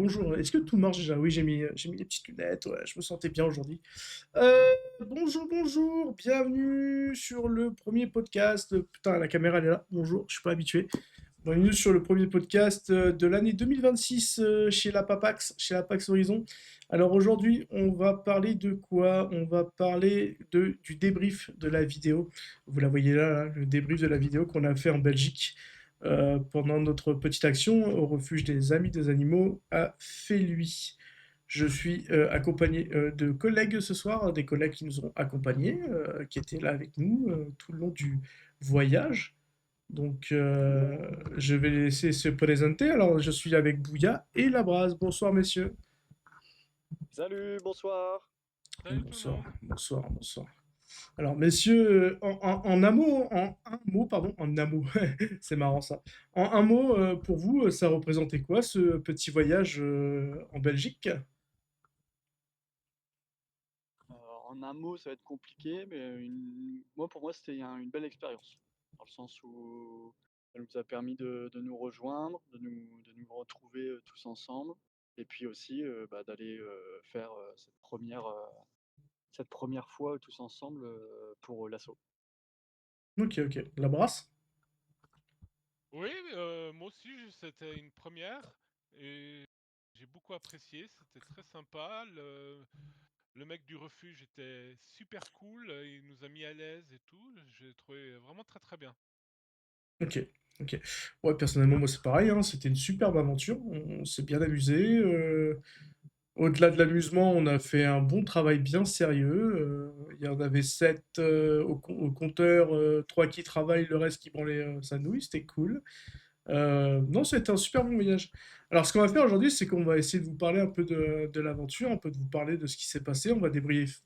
Bonjour, est-ce que tout marche déjà? Oui, j'ai mis les petites lunettes, ouais, je me sentais bien aujourd'hui. Euh, bonjour, bonjour, bienvenue sur le premier podcast. Putain, la caméra elle est là, bonjour, je suis pas habitué. Bienvenue sur le premier podcast de l'année 2026 chez la Papax, chez la Pax Horizon. Alors aujourd'hui, on va parler de quoi? On va parler du débrief de la vidéo. Vous la voyez là, le débrief de la vidéo qu'on a fait en Belgique pendant notre petite action au refuge des Amis des Animaux à Féluy. Je suis accompagné de collègues ce soir, des collègues qui nous ont accompagnés, qui étaient là avec nous tout le long du voyage. Donc, je vais les laisser se présenter. Alors, je suis avec Bouya et Labraz. Bonsoir, messieurs. Salut, bonsoir. Salut tout le Bonsoir, monde. bonsoir, bonsoir. Alors, messieurs, en un mot, en un mot, pardon, en un mot, c'est marrant ça. En un mot, pour vous, ça représentait quoi ce petit voyage en Belgique? En un mot, ça va être compliqué, mais pour moi, c'était une belle expérience. Dans le sens où ça nous a permis de nous rejoindre, de nous retrouver tous ensemble, et puis aussi d'aller faire cette première fois tous ensemble pour l'assaut. Ok, ok. Labras? Oui, moi aussi, c'était une première et j'ai beaucoup apprécié. C'était très sympa. Le mec du refuge était super cool. Il nous a mis à l'aise et tout. J'ai trouvé vraiment très très bien. Ok, ok. Ouais, personnellement, moi, c'est pareil, hein, c'était une superbe aventure. On s'est bien amusé. Au-delà de l'amusement, on a fait un bon travail bien sérieux. Il y en avait 7 au compteur, 3 qui travaillent, le reste qui branlait sa nouille, c'était cool. Non, c'était un super bon voyage. Alors, ce qu'on va faire aujourd'hui, c'est qu'on va essayer de vous parler un peu de l'aventure, un peu de vous parler de ce qui s'est passé. On va débriefer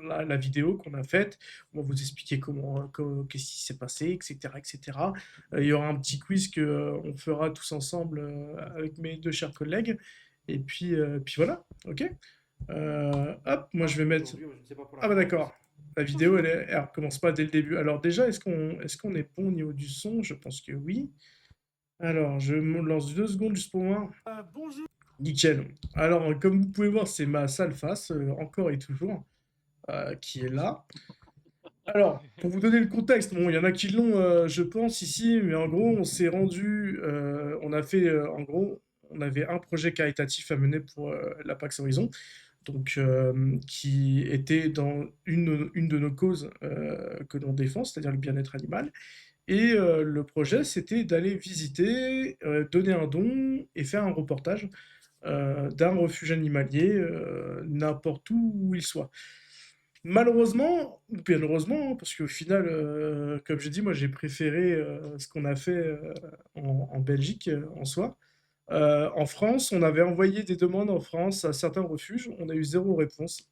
la vidéo qu'on a faite. On va vous expliquer qu'est-ce qui s'est passé, etc., etc. Il y aura un petit quiz que on fera tous ensemble avec mes deux chers collègues. Et puis voilà, ok. Hop, moi je vais mettre. Ah bah d'accord. La vidéo, elle recommence pas dès le début. Alors déjà, est-ce qu'on est bon au niveau du son? Je pense que oui. Alors, je me lance 2 secondes juste pour voir. Bonjour. Nickel. Alors, comme vous pouvez voir, c'est ma sale face, encore et toujours, qui est là. Alors, pour vous donner le contexte, bon, il y en a qui l'ont, je pense, ici, mais en gros, on s'est rendu, on a fait, en gros, on avait un projet caritatif à mener pour la Pax Horizon, donc qui était dans une de nos causes que l'on défend, c'est-à-dire le bien-être animal. Et le projet, c'était d'aller visiter, donner un don et faire un reportage d'un refuge animalier, n'importe où il soit. Malheureusement, ou bien heureusement, hein, parce qu'au final, comme j'ai dit, moi j'ai préféré ce qu'on a fait en Belgique en soi. En France, on avait envoyé des demandes en France à certains refuges, on a eu zéro réponse.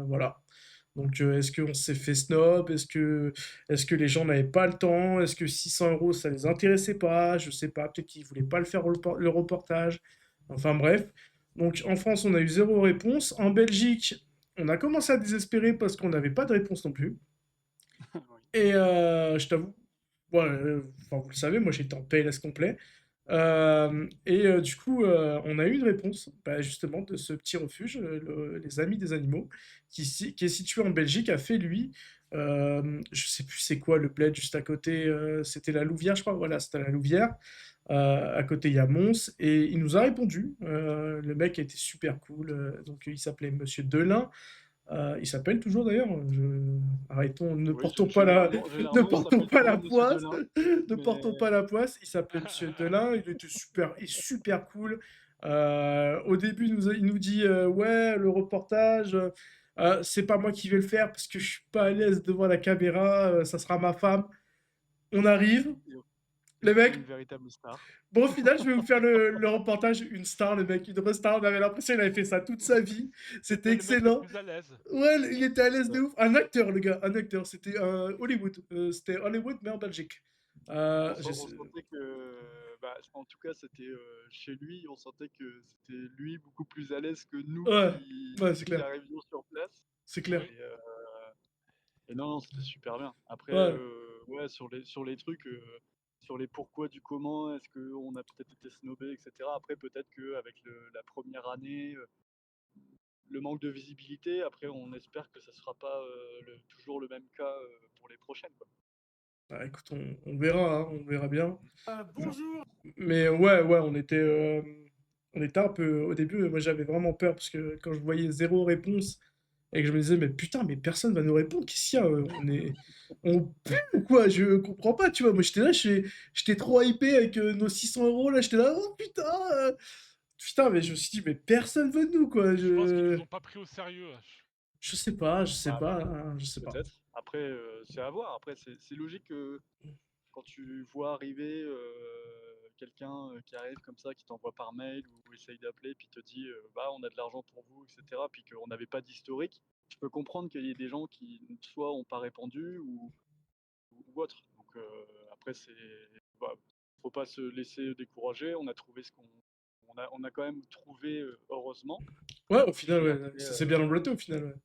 Voilà. Donc, est-ce qu'on s'est fait snob? Est-ce que les gens n'avaient pas le temps? Est-ce que 600 euros, ça les intéressait pas? Je sais pas, peut-être qu'ils voulaient pas le faire le reportage. Enfin bref. Donc, en France, on a eu zéro réponse. En Belgique, on a commencé à désespérer parce qu'on n'avait pas de réponse non plus. Oui. Et je t'avoue, ouais, enfin, vous le savez, moi j'étais en PLS complet. Du coup, on a eu une réponse, bah, justement, de ce petit refuge, les Amis des Animaux, qui est situé en Belgique, a fait lui. Je sais plus c'est quoi le bled juste à côté, c'était la Louvière, je crois. Voilà, c'était la Louvière. À côté, il y a Mons, et il nous a répondu. Le mec était super cool. Donc, il s'appelait Monsieur Delin. Il s'appelle toujours d'ailleurs. Arrêtons, ne Oui, portons pas la, généralement, ne généralement, il portons s'appelle pas la toujours Monsieur poisse, Delin, ne portons mais pas la poisse. Il s'appelait Monsieur Delin. Il était super, et super cool. Au début, il nous dit ouais, le reportage, c'est pas moi qui vais le faire parce que je suis pas à l'aise devant la caméra. Ça sera ma femme. On arrive. et au Le final, mec, une véritable star. bon, au final, je vais vous faire le reportage. Une star, le mec, une vraie star. On avait l'impression qu'il avait fait ça toute sa vie. C'était C'était le mec le excellent. plus à l'aise. Ouais, il était à l'aise de Ça. ouf. Un acteur, le gars, un acteur. C'était Hollywood. C'était Hollywood, mais en Belgique. On, Je on sais- sentait que, en tout cas, c'était chez lui, on sentait que c'était lui beaucoup plus à l'aise que nous Ouais, qui, ouais, c'est qui clair. arrivions sur place. C'est clair. Oui. Et, non, non, c'était super bien. Après, Ouais. ouais, sur les trucs, sur les pourquoi du comment, est-ce qu'on a peut-être été snobé, etc. Après, peut-être qu'avec la première année, le manque de visibilité, après, on espère que ça sera pas toujours le même cas pour les prochaines, quoi. Bah, écoute, on verra, hein, on verra bien. Bonjour. Mais ouais, on était un peu... Au début, moi j'avais vraiment peur parce que quand je voyais zéro réponse et que je me disais, mais putain, mais personne va nous répondre, qu'est-ce qu'il y a On pue ou quoi? Je comprends pas, tu vois. Moi j'étais là, j'étais trop hypé avec nos 600 euros, là, j'étais là, oh putain putain, mais je me suis dit, mais personne veut de nous, quoi. Je pense qu'ils nous ont pas pris au sérieux. Je sais pas, Bah, hein, je sais pas. Peut-être. Après, c'est à voir. Après, c'est logique que quand tu vois arriver quelqu'un qui arrive comme ça, qui t'envoie par mail ou essaye d'appeler, puis te dit bah on a de l'argent pour vous, etc. Puis qu'on n'avait pas d'historique, je peux comprendre qu'il y ait des gens qui soit ont pas répondu ou autre. Donc après faut pas se laisser décourager. On a trouvé on a quand même trouvé heureusement. Ouais, au final, Puis ouais, après, ça s'est bien emboîté au final, ouais.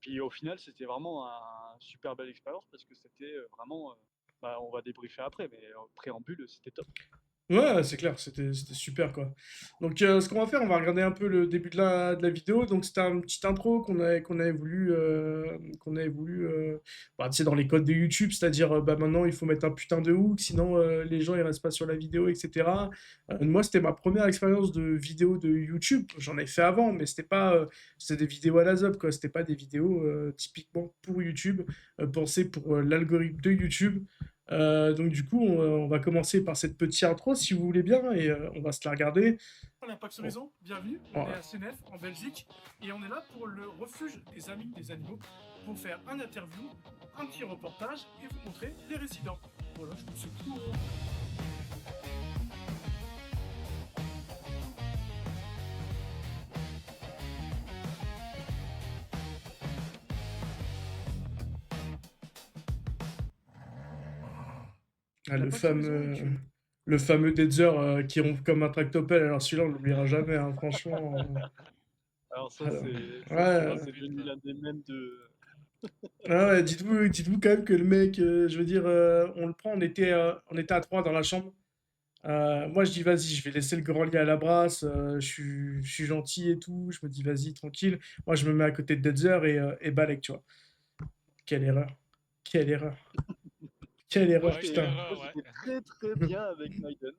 Puis au final, c'était vraiment un super belle expérience parce que c'était vraiment. On va débriefer après, mais en préambule, c'était top. Ouais, c'est clair, c'était super quoi. Donc ce qu'on va faire, on va regarder un peu le début de la vidéo. Donc c'était un petit intro qu'on avait voulu bah, tu sais, dans les codes de YouTube, c'est-à-dire bah maintenant il faut mettre un putain de hook, sinon les gens ils restent pas sur la vidéo, etc. Moi c'était ma première expérience de vidéo de YouTube. J'en ai fait avant, mais c'était des vidéos à la ZOP quoi. C'était pas des vidéos typiquement pour YouTube, pensées pour l'algorithme de YouTube. Donc du coup, on va commencer par cette petite intro, si vous voulez bien, et on va se la regarder. L'Impact Horizon, bienvenue, on est à Senef, en Belgique, et on est là pour le refuge des amis des animaux, pour faire un interview, un petit reportage, et vous montrer les résidents. Voilà, je pense que c'est tout. Ah, le fameux Deezer qui ronfle comme un tractopelle, alors celui-là on l'oubliera jamais, hein, franchement. Alors ça, Alors, c'est devenu l'un des mêmes de. Ah ouais, dites-vous quand même que le mec, je veux dire, on le prend, on était à 3 dans la chambre. Moi je dis vas-y, je vais laisser le grand lit à la brasse, je suis gentil et tout, je me dis vas-y, tranquille. Moi je me mets à côté de Deezer et Balek, tu vois. Quelle erreur. Quelle erreur. Quelle erreur, Ouais, putain. Moi, j'étais très très bien avec Maiden.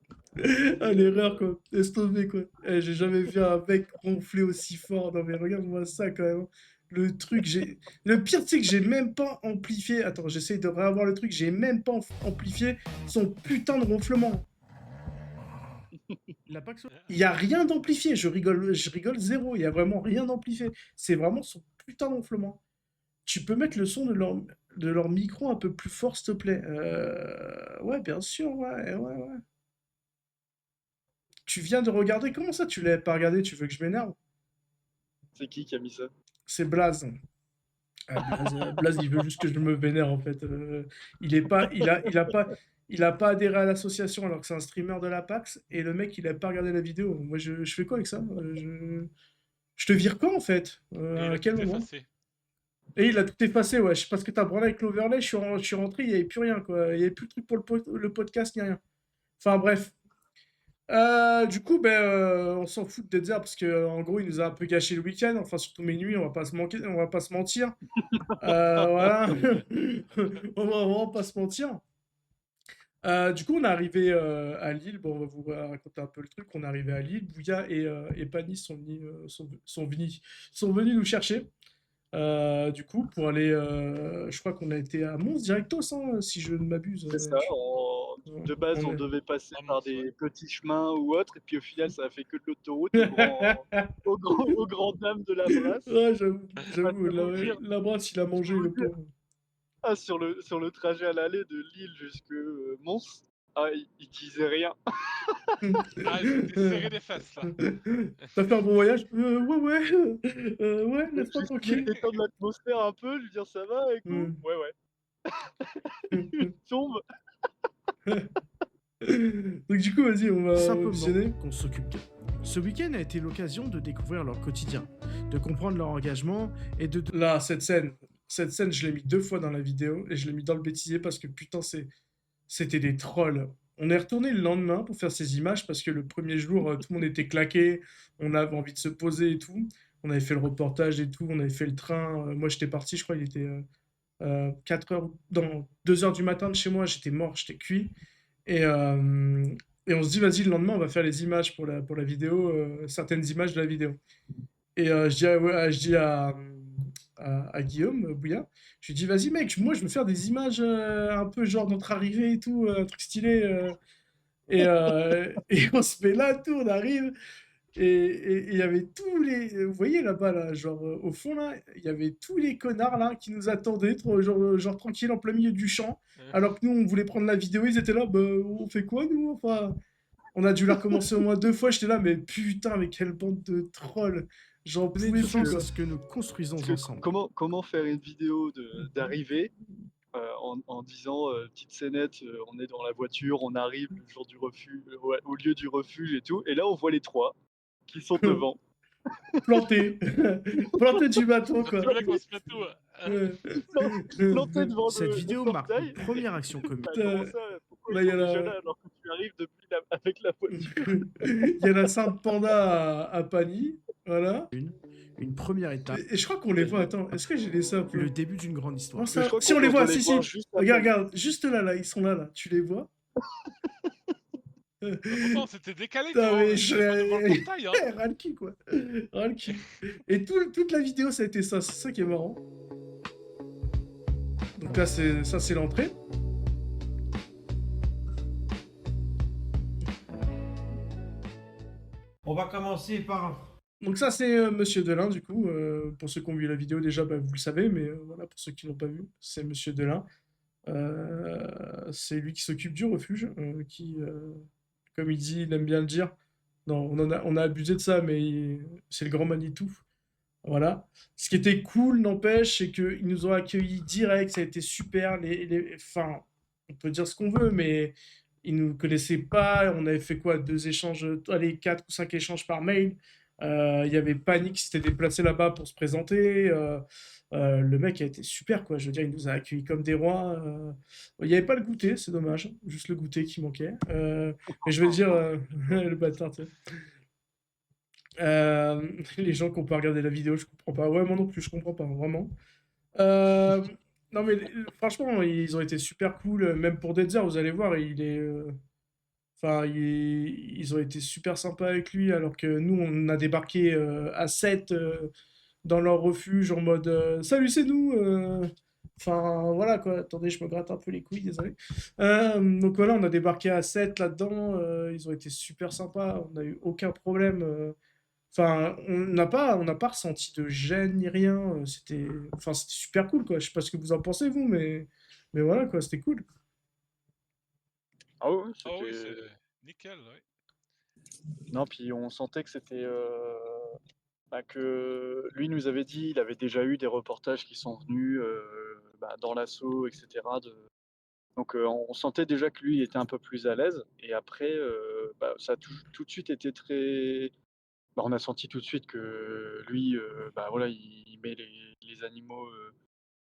Ah, l'erreur, quoi. Laisse tomber, quoi. Eh, j'ai jamais vu un mec ronfler aussi fort. Non, mais regarde-moi ça, quand même. Le truc, Le pire, c'est que j'ai même pas amplifié. Attends, j'essaie de réavoir le truc. J'ai même pas amplifié son putain de ronflement. Il y a rien d'amplifié. Je rigole zéro. Il y a vraiment rien d'amplifié. C'est vraiment son putain de ronflement. Tu peux mettre le son de leur micro un peu plus fort, s'il te plaît. Ouais, bien sûr, ouais. Tu viens de regarder? Comment ça, tu l'avais pas regardé? Tu veux que je m'énerve? C'est qui a mis ça? C'est Blaze. Ah, Blaze, il veut juste que je me vénère, en fait. Il a pas adhéré à l'association alors que c'est un streamer de la PAX, et le mec, il a pas regardé la vidéo. Moi, je fais quoi avec ça? Je te vire quoi, en fait? Et il À a quel tout moment? effacé. Et il a tout effacé, ouais. Je sais pas ce que t'as branlé avec l'overlay, je suis rentré, il y avait plus rien, quoi. Il y avait plus de truc pour le podcast, ni rien. Enfin, bref. Du coup, on s'en fout de Deezer parce que en gros, il nous a un peu gâché le week-end. Enfin, surtout mes nuits, on va pas se mentir. Voilà, on va vraiment pas se mentir. Du coup, on est arrivé à Lille. Bon, on va vous raconter un peu le truc. On est arrivé à Lille. Bouya et Pani sont venus nous chercher. Du coup, pour aller, je crois qu'on a été à Mons directos, hein, si je ne m'abuse. C'est ça. De base, on devait passer par des petits chemins ou autres, et puis au final, ça a fait que de l'autoroute au grand dame de la brasse. Ouais, j'avoue, la brasse, il a mangé le pauvre. Ah, sur le trajet à l'aller de Lille jusque Mons, il disait rien. Ah, ils étaient serrés des fesses, là. T'as fait un bon voyage? Ouais, laisse-moi tranquille. Détendre l'atmosphère un peu, lui dire ça va, et tout. Ouais. Il tombe. Donc du coup, vas-y, on va Simplement qu'on s'occupe d'eux. Ce week-end a été l'occasion de découvrir leur quotidien, de comprendre leur engagement et de... Là, cette scène, je l'ai mis 2 fois dans la vidéo et je l'ai mis dans le bêtisier parce que putain, c'était des trolls. on est retourné le lendemain pour faire ces images parce que le premier jour, tout le monde était claqué, on avait envie de se poser et tout. On avait fait le reportage et tout, on avait fait le train. Moi, j'étais parti, je crois, il était 4 heures, dans 2 heures du matin de chez moi, j'étais mort, j'étais cuit. Et, euh, et on se dit, vas-y, le lendemain, on va faire les images pour la vidéo, certaines images de la vidéo. Et je dis à Guillaume Bouya, je lui dis, vas-y, mec, moi, je veux faire des images un peu genre notre arrivée et tout, un truc stylé. Et on se met là, tout, on arrive. Et il y avait tous les. Vous voyez là-bas, là, genre au fond, là, il y avait tous les connards là qui nous attendaient, genre tranquille en plein milieu du champ. Alors que nous, on voulait prendre la vidéo, ils étaient là, bah, on fait quoi nous? Enfin, on a dû la recommencer au moins 2 fois. J'étais là, mais putain, mais quelle bande de trolls! J'en Donnez pouvais du plus, sens quoi. à ce que nous construisons Parce que ensemble. comment faire une vidéo d'arrivée en disant petite scénette, on est dans la voiture, on arrive le jour du refuge, au lieu du refuge et tout, et là on voit les trois qui sont devant. Planté. Planté du bateau, Je quoi. voulais qu'on se mette tout. Plantés devant Cette le vidéo marque portail. notre première action commune. Bah, Putain. comment ça? Pourquoi Là, ils il y sont en déjà a. là alors que tu arrives avec la voiture? Il y en a 5 pandas à Pani. Voilà. Une première étape, Et je crois qu'on les voit. Attends, est-ce que j'ai laissé un peu? le début d'une grande histoire. Non, Mais je ça... crois Si, qu'on on les doit voit, les si, voir si. juste Regarde, après. regarde, juste là, là, ils sont là, là. Tu les vois? Bah, pourtant, c'était décalé Putain, devant, mais c'était pas devant le portail. Hein. ras le cul, quoi. Ras le cul. Et toute la vidéo, ça a été ça. C'est ça qui est marrant. Donc là, c'est l'entrée. On va commencer par... Donc ça, c'est Monsieur Delin, du coup. Pour ceux qui ont vu la vidéo, déjà, bah, vous le savez. Mais voilà, pour ceux qui l'ont pas vu, c'est Monsieur Delin. C'est lui qui s'occupe du refuge, comme il dit, il aime bien le dire. Non, on a abusé de ça, mais c'est le grand Manitou. Voilà. Ce qui était cool, n'empêche, c'est qu'ils nous ont accueillis direct, ça a été super. Enfin, on peut dire ce qu'on veut, mais ils nous connaissaient pas. On avait fait quoi? 2 échanges, allez, 4 ou 5 échanges par mail. Il y avait Panic qui s'était déplacé là-bas pour se présenter. Le mec a été super, quoi. Je veux dire, il nous a accueillis comme des rois. Il n'y avait pas le goûter, c'est dommage. Juste le goûter qui manquait. Mais je veux dire, le bâtard, tu sais. Les gens qui ont pas regardé la vidéo, je comprends pas. Ouais, moi non plus, je comprends pas, vraiment. Euh, non, mais franchement, ils ont été super cool. Même pour Deadzer, vous allez voir, il est. Enfin, ils ont été super sympas avec lui, alors que nous, on a débarqué à 7 dans leur refuge en mode Salut, c'est nous Enfin, voilà quoi. Attendez, je me gratte un peu les couilles, désolé. Donc voilà, on a débarqué à 7 là-dedans. Ils ont été super sympas. On n'a eu aucun problème. Enfin, on n'a pas ressenti de gêne ni rien. Enfin, c'était super cool, quoi. Je sais pas ce que vous en pensez, vous, mais voilà, quoi, c'était cool. Ah oui, Ah oui, c'était. c'est nickel, ouais. Non, puis on sentait que c'était. Que lui nous avait dit, il avait déjà eu des reportages qui sont venus dans l'assaut, etc. Donc on sentait déjà que lui il était un peu plus à l'aise. Et après, ça a tout de suite été très. On a senti tout de suite que lui, voilà, il met les animaux,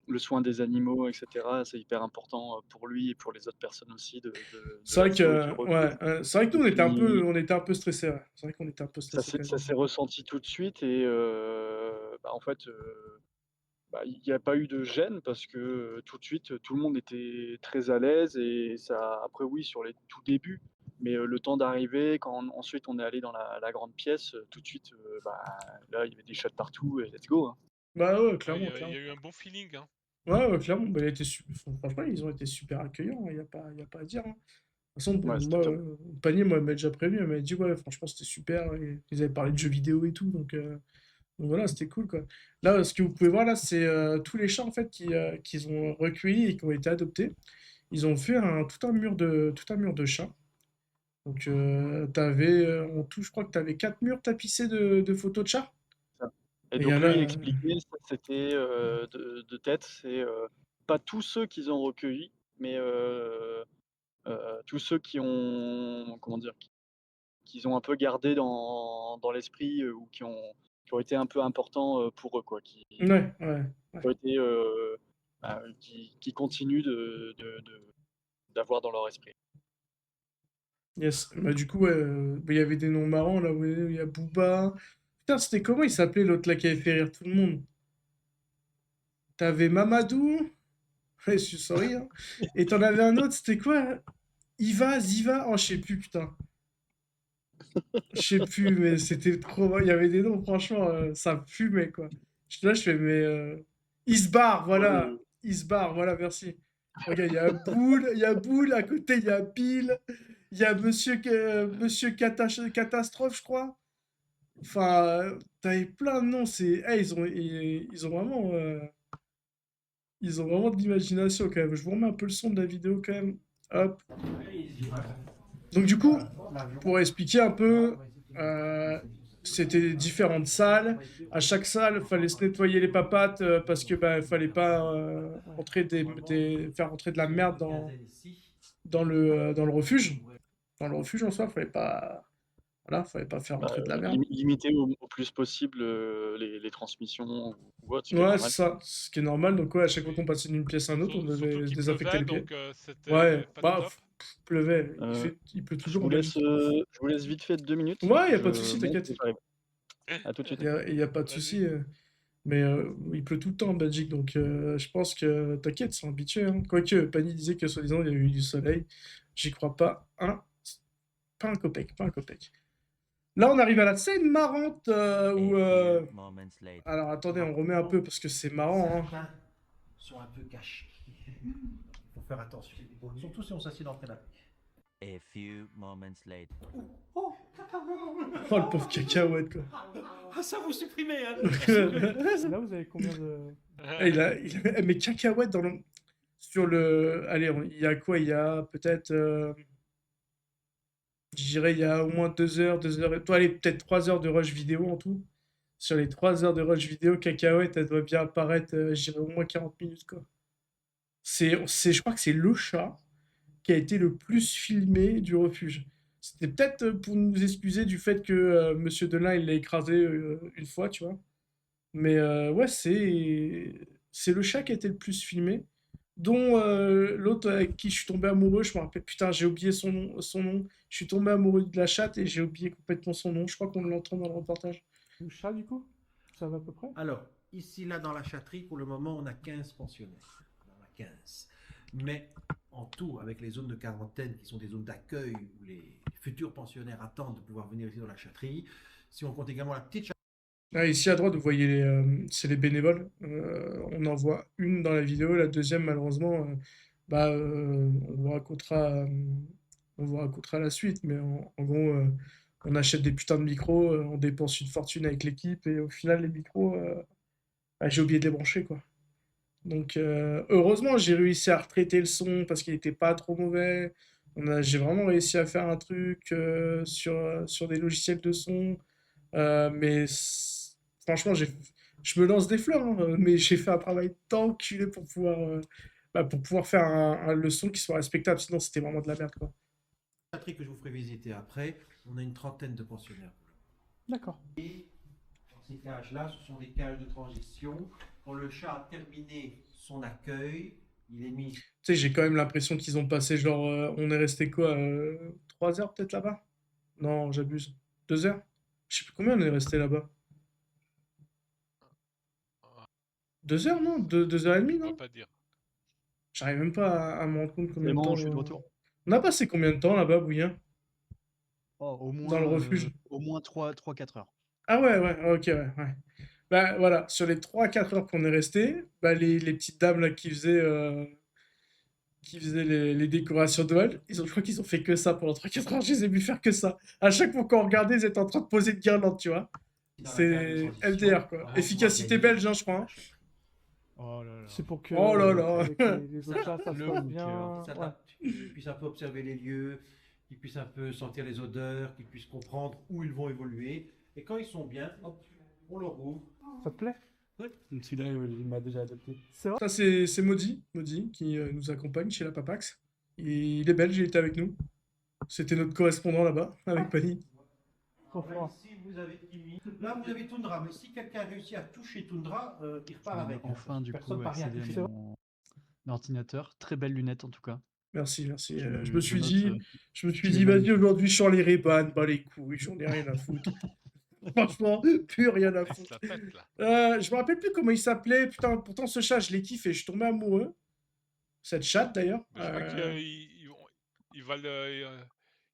le soin des animaux, etc. C'est hyper important pour lui et pour les autres personnes aussi de C'est vrai l'assaut et du que, refuge. c'est vrai que nous, Et puis, on était un peu stressés. Ouais. C'est vrai qu'on était un peu ça stressés quand s'est même. ressenti tout de suite et en fait, il n'y a pas eu de gêne parce que tout de suite, tout le monde était très à l'aise et ça. Après, oui, sur les tout débuts, mais le temps d'arriver, ensuite on est allé dans la grande pièce, tout de suite, là, il y avait des chats partout et let's go. Hein. Bah ouais, Ouais, clairement, il y clairement. a eu un bon feeling. Hein. Ouais, ouais, clairement. Bah, franchement, ils ont été super accueillants. Il y a pas à dire. Hein. De toute façon, Ouais, c'était moi, top. Panier, moi, elle m'a déjà prévenu. Elle m'a dit, ouais, franchement, c'était super. Et ils avaient parlé de jeux vidéo et tout. Donc voilà, c'était cool, quoi. Là, ce que vous pouvez voir, là, c'est tous les chats, en fait, qu'ils ont recueillis et qui ont été adoptés. Ils ont fait tout un mur de chats. Donc, t'avais, en tout, je crois que t'avais 4 murs tapissés de photos de chats. Ça. Et Et il y donc en lui, il a. expliquait, ça, c'était de tête, c'est pas tous ceux qu'ils ont recueillis, mais tous ceux qui ont, comment dire, qu'ils ont un peu gardé dans l'esprit ou qui ont été un peu importants pour eux, quoi, Ouais, ouais. qui ont été, qui continuent d'avoir dans leur esprit. Yes. Bah, du coup, ouais, bah, il y avait des noms marrants, là, ouais, il y a Booba. Putain, c'était comment il s'appelait l'autre là qui avait fait rire tout le monde? T'avais Mamadou, ouais, je suis sorry, hein. Et t'en avais un autre, c'était quoi? Iva, Ziva, oh, je sais plus, putain. Je sais plus, mais c'était trop. Il y avait des noms, franchement, ça fumait, quoi. Là, je fais, mais. Isbar, voilà. Isbar, voilà, merci. Regarde, il y a Boule, à côté, il y a Bill, il y a Monsieur Catastrophe, je crois. Enfin, t'avais plein de noms, c'est. Eh, ils ont vraiment. Ils ont vraiment de l'imagination, quand même. Je vous remets un peu le son de la vidéo, quand même. Hop. Donc, du coup, pour expliquer un peu, c'était différentes salles. À chaque salle, il fallait se nettoyer les papates parce que bah, fallait pas faire rentrer de la merde dans le refuge. Dans le refuge en soi, voilà, fallait pas faire rentrer de la merde. Limiter au plus possible les transmissions ou autre, ce qui est Ouais, normal. c'est ça, ce qui est normal. Donc, ouais, à chaque fois qu'on passait d'une pièce à une autre, on Surtout devait qu'il désinfecter pleuvait, les pieds. donc c'était Ouais, pas bah, top. pleuvait. Euh, Il pleut Je toujours en vous laisse, Belgique. je vous laisse vite fait 2 minutes. Ouais, y a pas de Je souci, monte t'inquiète. et j'arrive. À tout de suite. Y a pas de Vas-y. souci. Mais il pleut tout le temps en Belgique, donc je pense que t'inquiète, ils sont habitués, hein. Quoique, Pani disait que soi-disant il y a eu du soleil. J'y crois pas. Pas un copec, pas un copec. Là, on arrive à la scène marrante où. Alors attendez, on remet un peu parce que c'est marrant, hein. Certains sont un peu cachés. Il faut faire attention. Surtout si on s'assied dans le canapé. Oh, le pauvre cacahuète, quoi. Ah, ça vous supprimez, hein. Là, vous avez combien de. Mais cacahuète dans le. Sur le. Allez, il y a quoi? Il y a peut-être. Je dirais, il y a au moins 2 heures, 2 heures. Toi, allez, peut-être 3 heures de rush vidéo en tout. Sur les 3 heures de rush vidéo, cacahuète, elle doit bien apparaître, je dirais, au moins 40 minutes, quoi. Je crois que c'est le chat qui a été le plus filmé du refuge. C'était peut-être pour nous excuser du fait que Monsieur Delin, il l'a écrasé une fois, tu vois. Mais ouais, c'est le chat qui a été le plus filmé, dont l'autre avec qui je suis tombé amoureux, je me rappelle, putain, j'ai oublié son nom. Je suis tombé amoureux de la chatte et j'ai oublié complètement son nom. Je crois qu'on l'entend dans le reportage. Le chat, du coup? Ça va à peu près? Alors, ici, là, dans la chatterie, pour le moment, on a 15 pensionnaires. On en a 15. Mais en tout, avec les zones de quarantaine, qui sont des zones d'accueil où les futurs pensionnaires attendent de pouvoir venir ici dans la chatterie, si on compte également la petite chatterie. Ah, ici à droite, vous voyez c'est les bénévoles. On en voit une dans la vidéo, la deuxième, malheureusement, bah, on vous racontera la suite. Mais en gros, on achète des putains de micros, on dépense une fortune avec l'équipe et au final, les micros, bah, j'ai oublié de les brancher, quoi. Donc, heureusement, j'ai réussi à retraiter le son parce qu'il n'était pas trop mauvais. J'ai vraiment réussi à faire un truc sur des logiciels de son. Mais franchement, je me lance des fleurs, hein, mais j'ai fait un travail d'enculé pour pouvoir faire un leçon qui soit respectable. Sinon, c'était vraiment de la merde, quoi. Chatterie que je vous ferai visiter après, on a une trentaine de pensionnaires. D'accord. Et dans ces cages-là, ce sont des cages de transition. Quand le chat a terminé son accueil, il est mis. Tu sais, j'ai quand même l'impression qu'ils ont passé genre. On est resté quoi 3 heures peut-être là-bas? Non, j'abuse. 2 heures? Je sais plus combien on est resté là-bas. 2 heures, non? 2 heures et demie, On va non? pas dire. J'arrive même pas à me rendre compte combien de Clément, temps. je suis de retour. On a passé combien de temps là-bas, Bouillin? Au moins, Dans le refuge. au moins 3-4 heures. Ah ouais, ouais, ok, ouais. Bah voilà, sur les 3-4 heures qu'on est resté, bah, les petites dames là qui faisaient les décorations de Noël, je crois qu'ils ont fait que ça pendant 3-4 heures, je les ai vus faire que ça. À chaque fois qu'on regardait, ils étaient en train de poser une guirlande, tu vois. C'est LDR quoi. Efficacité belge, hein, je crois. Hein. Oh là là. C'est pour que. Oh là là. Avec les autres chats, ça se Le passe bon bien. cœur. Ouais. Qu'ils puissent un peu observer les lieux, qu'ils puissent un peu sentir les odeurs, qu'ils puissent comprendre où ils vont évoluer. Et quand ils sont bien, hop, on leur ouvre. Ça te plaît? Celui-là, il m'a déjà adopté. C'est vrai? Ça c'est Maudit qui nous accompagne chez la Papax. Il est belge, il était avec nous. C'était notre correspondant là-bas, avec Pani. Trop fort. Ici, vous avez Timmy. Là, vous avez Tundra. Mais si quelqu'un réussit à toucher Tundra, il repart avec. Enfin, du coup, Personne part rien accéder toucher. à mon ordinateur. Très belle lunette, en tout cas. Merci, merci. Je me Je suis note, dit, je me suis tu es dit, vas-y, magnifique. aujourd'hui, je sors les Ray-Ban, bah les couilles, j'en ai rien à foutre. Franchement, plus rien à Ah, il se foutre. la pète là. Je me rappelle plus comment il s'appelait. Putain, pourtant, ce chat, je l'ai kiffé. Je suis tombé amoureux. Cette chatte, d'ailleurs. Mais je crois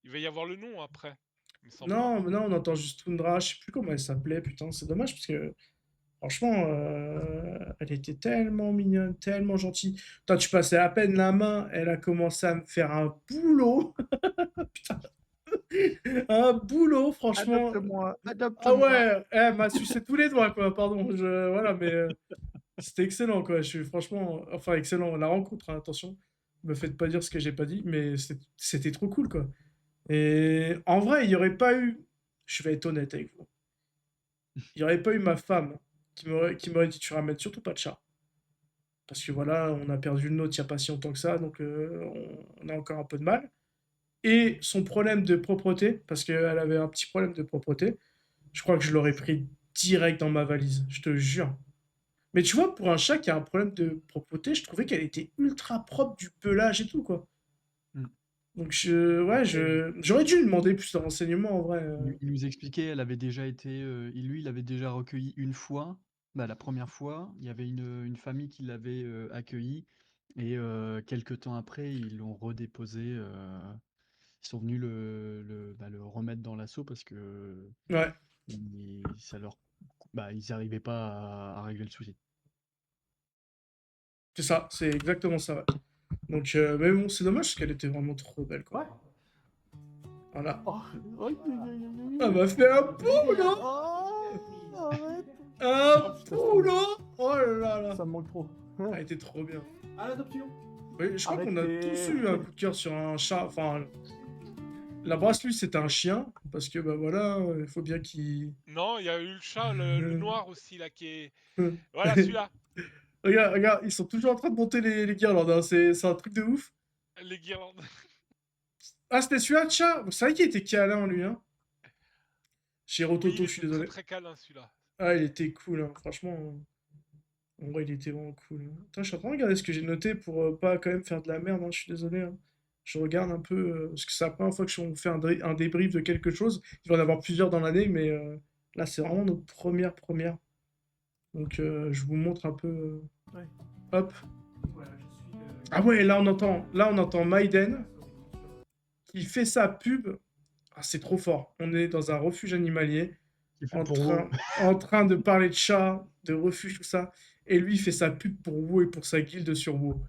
il va y avoir le nom après. Il me semble, non? Non, mais non, on entend juste Tundra. Je sais plus comment elle s'appelait. Putain, c'est dommage parce que, franchement, elle était tellement mignonne, tellement gentille. Toi, tu passais à peine la main. Elle a commencé à me faire un boulot. Putain, un boulot, franchement. Adopte-moi, Ah adopte-moi. ouais, elle m'a sucé tous les doigts, quoi. Pardon. Voilà, mais c'était excellent, quoi. Je suis franchement. Enfin, excellent. La rencontre, hein, attention. Me faites pas dire ce que j'ai pas dit, mais c'était trop cool, quoi. Et en vrai, il n'y aurait pas eu. Je vais être honnête avec vous. Il n'y aurait pas eu ma femme qui m'aurait dit tu ramènes surtout pas de chat. Parce que voilà, on a perdu le nôtre il n'y a pas si longtemps que ça, donc on a encore un peu de mal. Et son problème de propreté, parce qu'elle avait un petit problème de propreté, je crois que je l'aurais pris direct dans ma valise, je te jure. Mais tu vois, pour un chat qui a un problème de propreté, je trouvais qu'elle était ultra propre du pelage et tout, quoi. Mm. Donc j'aurais dû lui demander plus de renseignements en vrai. Il nous expliquait, elle avait déjà été, il avait déjà recueilli une fois. Bah, la première fois, il y avait une famille qui l'avait accueilli et quelques temps après, ils l'ont redéposé. Ils sont venus le remettre dans l'assaut parce que Ouais, ça leur, ils n'arrivaient pas à régler le souci. c'est ça, c'est exactement ça. Ouais. Donc, mais bon, c'est dommage parce qu'elle était vraiment trop belle, quoi. Voilà. Oh, Elle m'a fait un boulot. Un boulot. Oh là là. Ça me manque trop. Elle était trop bien. À l'adoption. Oui, je crois qu'on a Arrêtez. tous eu un coup de cœur sur un chat. Enfin, la brasse, lui, c'était un chien. Parce que, bah voilà, il faut bien qu'il. Non, il y a eu le chat, le noir aussi, là, qui est... Voilà, celui-là. Regarde, regarde, ils sont toujours en train de monter les guirlandes. Hein. C'est un truc de ouf. Les guirlandes. Ah, c'était celui-là, chat. C'est vrai qu'il était câlin, lui. Hein. Chez Oui, Rototo, il je suis était très désolé. très câlin, celui-là. Ah, il était cool, hein. Franchement. En vrai, il était vraiment cool. Hein. Attends, je suis en train de regarder ce que j'ai noté pour pas quand même faire de la merde. Hein. Je suis désolé. Hein. Je regarde un peu. Parce que c'est la première fois que on fait un débrief de quelque chose. Il va y en avoir plusieurs dans l'année, mais là, c'est vraiment notre première. Donc, je vous montre un peu. Ouais. Hop. Voilà, je suis. Ah ouais, là, on entend Maiden qui fait sa pub. Ah, c'est trop fort. On est dans un refuge animalier. Qui fait en pour train, en train de parler de chats, de refuge, tout ça. Et lui, il fait sa pub pour WoW et pour sa guilde sur WoW.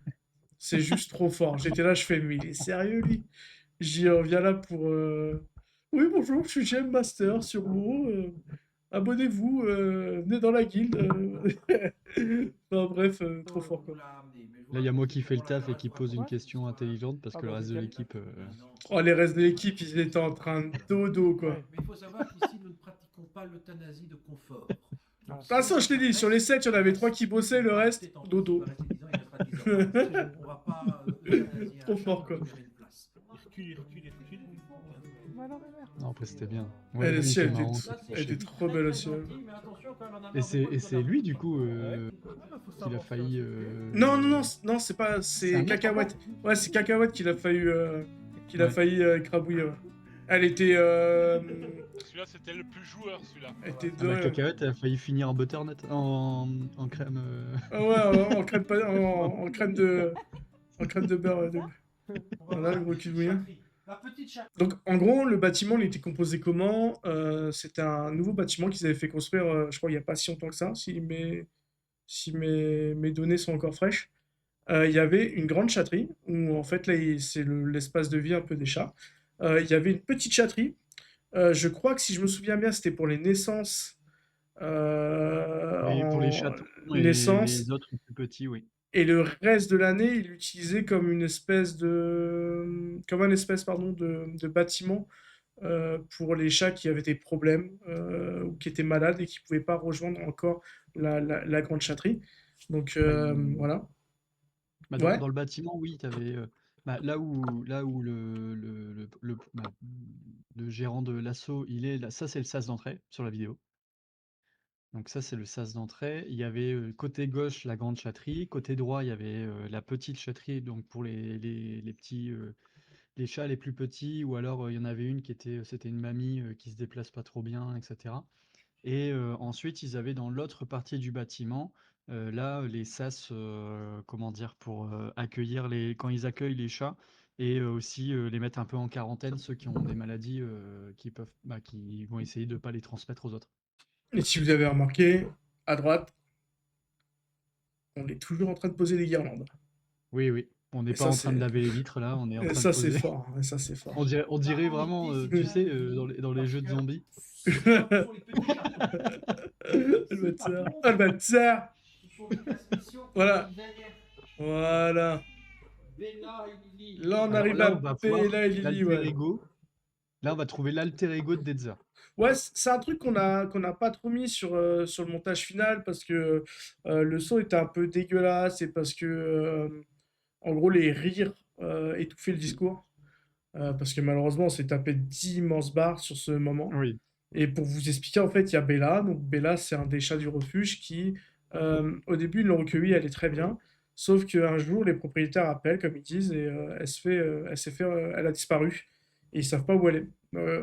C'est juste trop fort. J'étais là, je fais, mais il est sérieux, lui? J'y reviens là pour... Oui, bonjour, je suis GM Master sur WoW. Abonnez-vous, venez dans la guilde. Enfin, bref, trop fort, quoi. Là, il y a moi qui fais le taf et qui pose une question intelligente parce que le reste de l'équipe. Oh, les restes de l'équipe, ils étaient en train de dodo, quoi. Ouais. Mais il faut savoir qu'ici, nous ne pratiquons pas l'euthanasie de confort. De toute façon, je t'ai dit, sur les 7, il y en avait 3 qui bossaient, le reste, dodo. On va pas euthanasier Trop un fort, chat quoi. pour libérer une place. Il recule. Non, après, c'était bien. Elle lui, aussi, il elle était était, marrant, elle était trop belle aussi. Hein. Et c'est lui, du coup, qui a failli. Non, c'est pas, C'est un c'est mec Cacahuète. Ouais, c'est Cacahuète qu'il a failli, Ouais. écrabouiller. Ouais. Elle était, Celui-là, c'était le plus joueur, celui-là. elle était Ah, la de, cacahuète, elle a failli finir en butternut, en crème. ah ouais, en crème, en crème de beurre. Voilà, le gros kidouillin. Donc, en gros, le bâtiment, il était composé comment? C'était un nouveau bâtiment qu'ils avaient fait construire, je crois, il n'y a pas si longtemps que ça, si mes données sont encore fraîches. Il y avait une grande chatterie, où en fait, là, c'est l'espace de vie un peu des chats. Il y avait une petite chatterie. Je crois que si je me souviens bien, c'était pour les naissances. Oui, pour les En chatons et naissance. les autres plus petits, oui. Et le reste de l'année, il l'utilisait comme comme un espèce, pardon, de bâtiment pour les chats qui avaient des problèmes ou qui étaient malades et qui ne pouvaient pas rejoindre encore la grande chatterie. Donc voilà. Ouais. Dans le bâtiment, oui, tu avais. Là où le gérant de l'assaut, il est là, ça c'est le sas d'entrée sur la vidéo. Donc ça, c'est le sas d'entrée. Il y avait côté gauche la grande chatterie, côté droit il y avait la petite chatterie, donc pour les petits, les chats les plus petits, ou alors il y en avait une c'était une mamie qui se déplace pas trop bien, etc. Et ensuite ils avaient dans l'autre partie du bâtiment, là les sas, comment dire, pour accueillir quand ils accueillent les chats, et aussi les mettre un peu en quarantaine, ceux qui ont des maladies qui vont essayer de pas les transmettre aux autres. Et si vous avez remarqué, à droite, on est toujours en train de poser des guirlandes. Oui, oui. On n'est Et pas ça, en train de c'est... laver les vitres là, on est en Et train de ça, c'est poser. fort. Et ça, c'est fort. On dirait vraiment, tu sais, dans les jeux de zombies. Le bâtard. Ah, le bâtard. Voilà. Voilà. Là, on Alors arrive là, à on va voir Bella et Lily, l'alter ouais. ego. Là, on va trouver l'alter ego de Detzer. Ouais, c'est un truc qu'on a pas trop mis sur le montage final parce que le son était un peu dégueulasse et parce que, en gros, les rires étouffaient le discours. Parce que malheureusement, on s'est tapé d'immenses barres sur ce moment. Oui. Et pour vous expliquer, en fait, il y a Bella. Donc, Bella, c'est un des chats du refuge qui, au début, ils l'ont recueillie, elle est très bien. Sauf qu'un jour, les propriétaires appellent, comme ils disent, et elle a disparu. Et ils savent pas où elle est.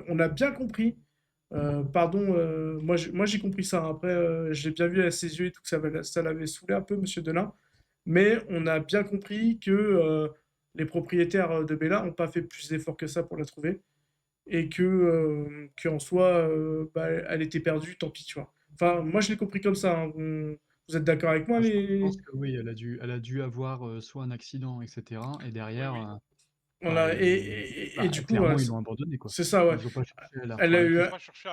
On a bien compris. Pardon, moi j'ai compris ça. Après, je l'ai bien vu à ses yeux et tout, que ça l'avait saoulé un peu, Monsieur Delin. Mais on a bien compris que les propriétaires de Bella n'ont pas fait plus d'efforts que ça pour la trouver et qu'en soi, elle était perdue, tant pis, tu vois. Enfin, moi, je l'ai compris comme ça, hein. Vous êtes d'accord avec moi, Je les... pense que oui, elle a dû avoir soit un accident, etc. Et derrière, Oui. Voilà, et du coup, voilà, clairement, ils l'ont abandonné, quoi. c'est ça, ouais. Ils ont pas cherché à la Elle a Ouais, eu, ils ont pas cherché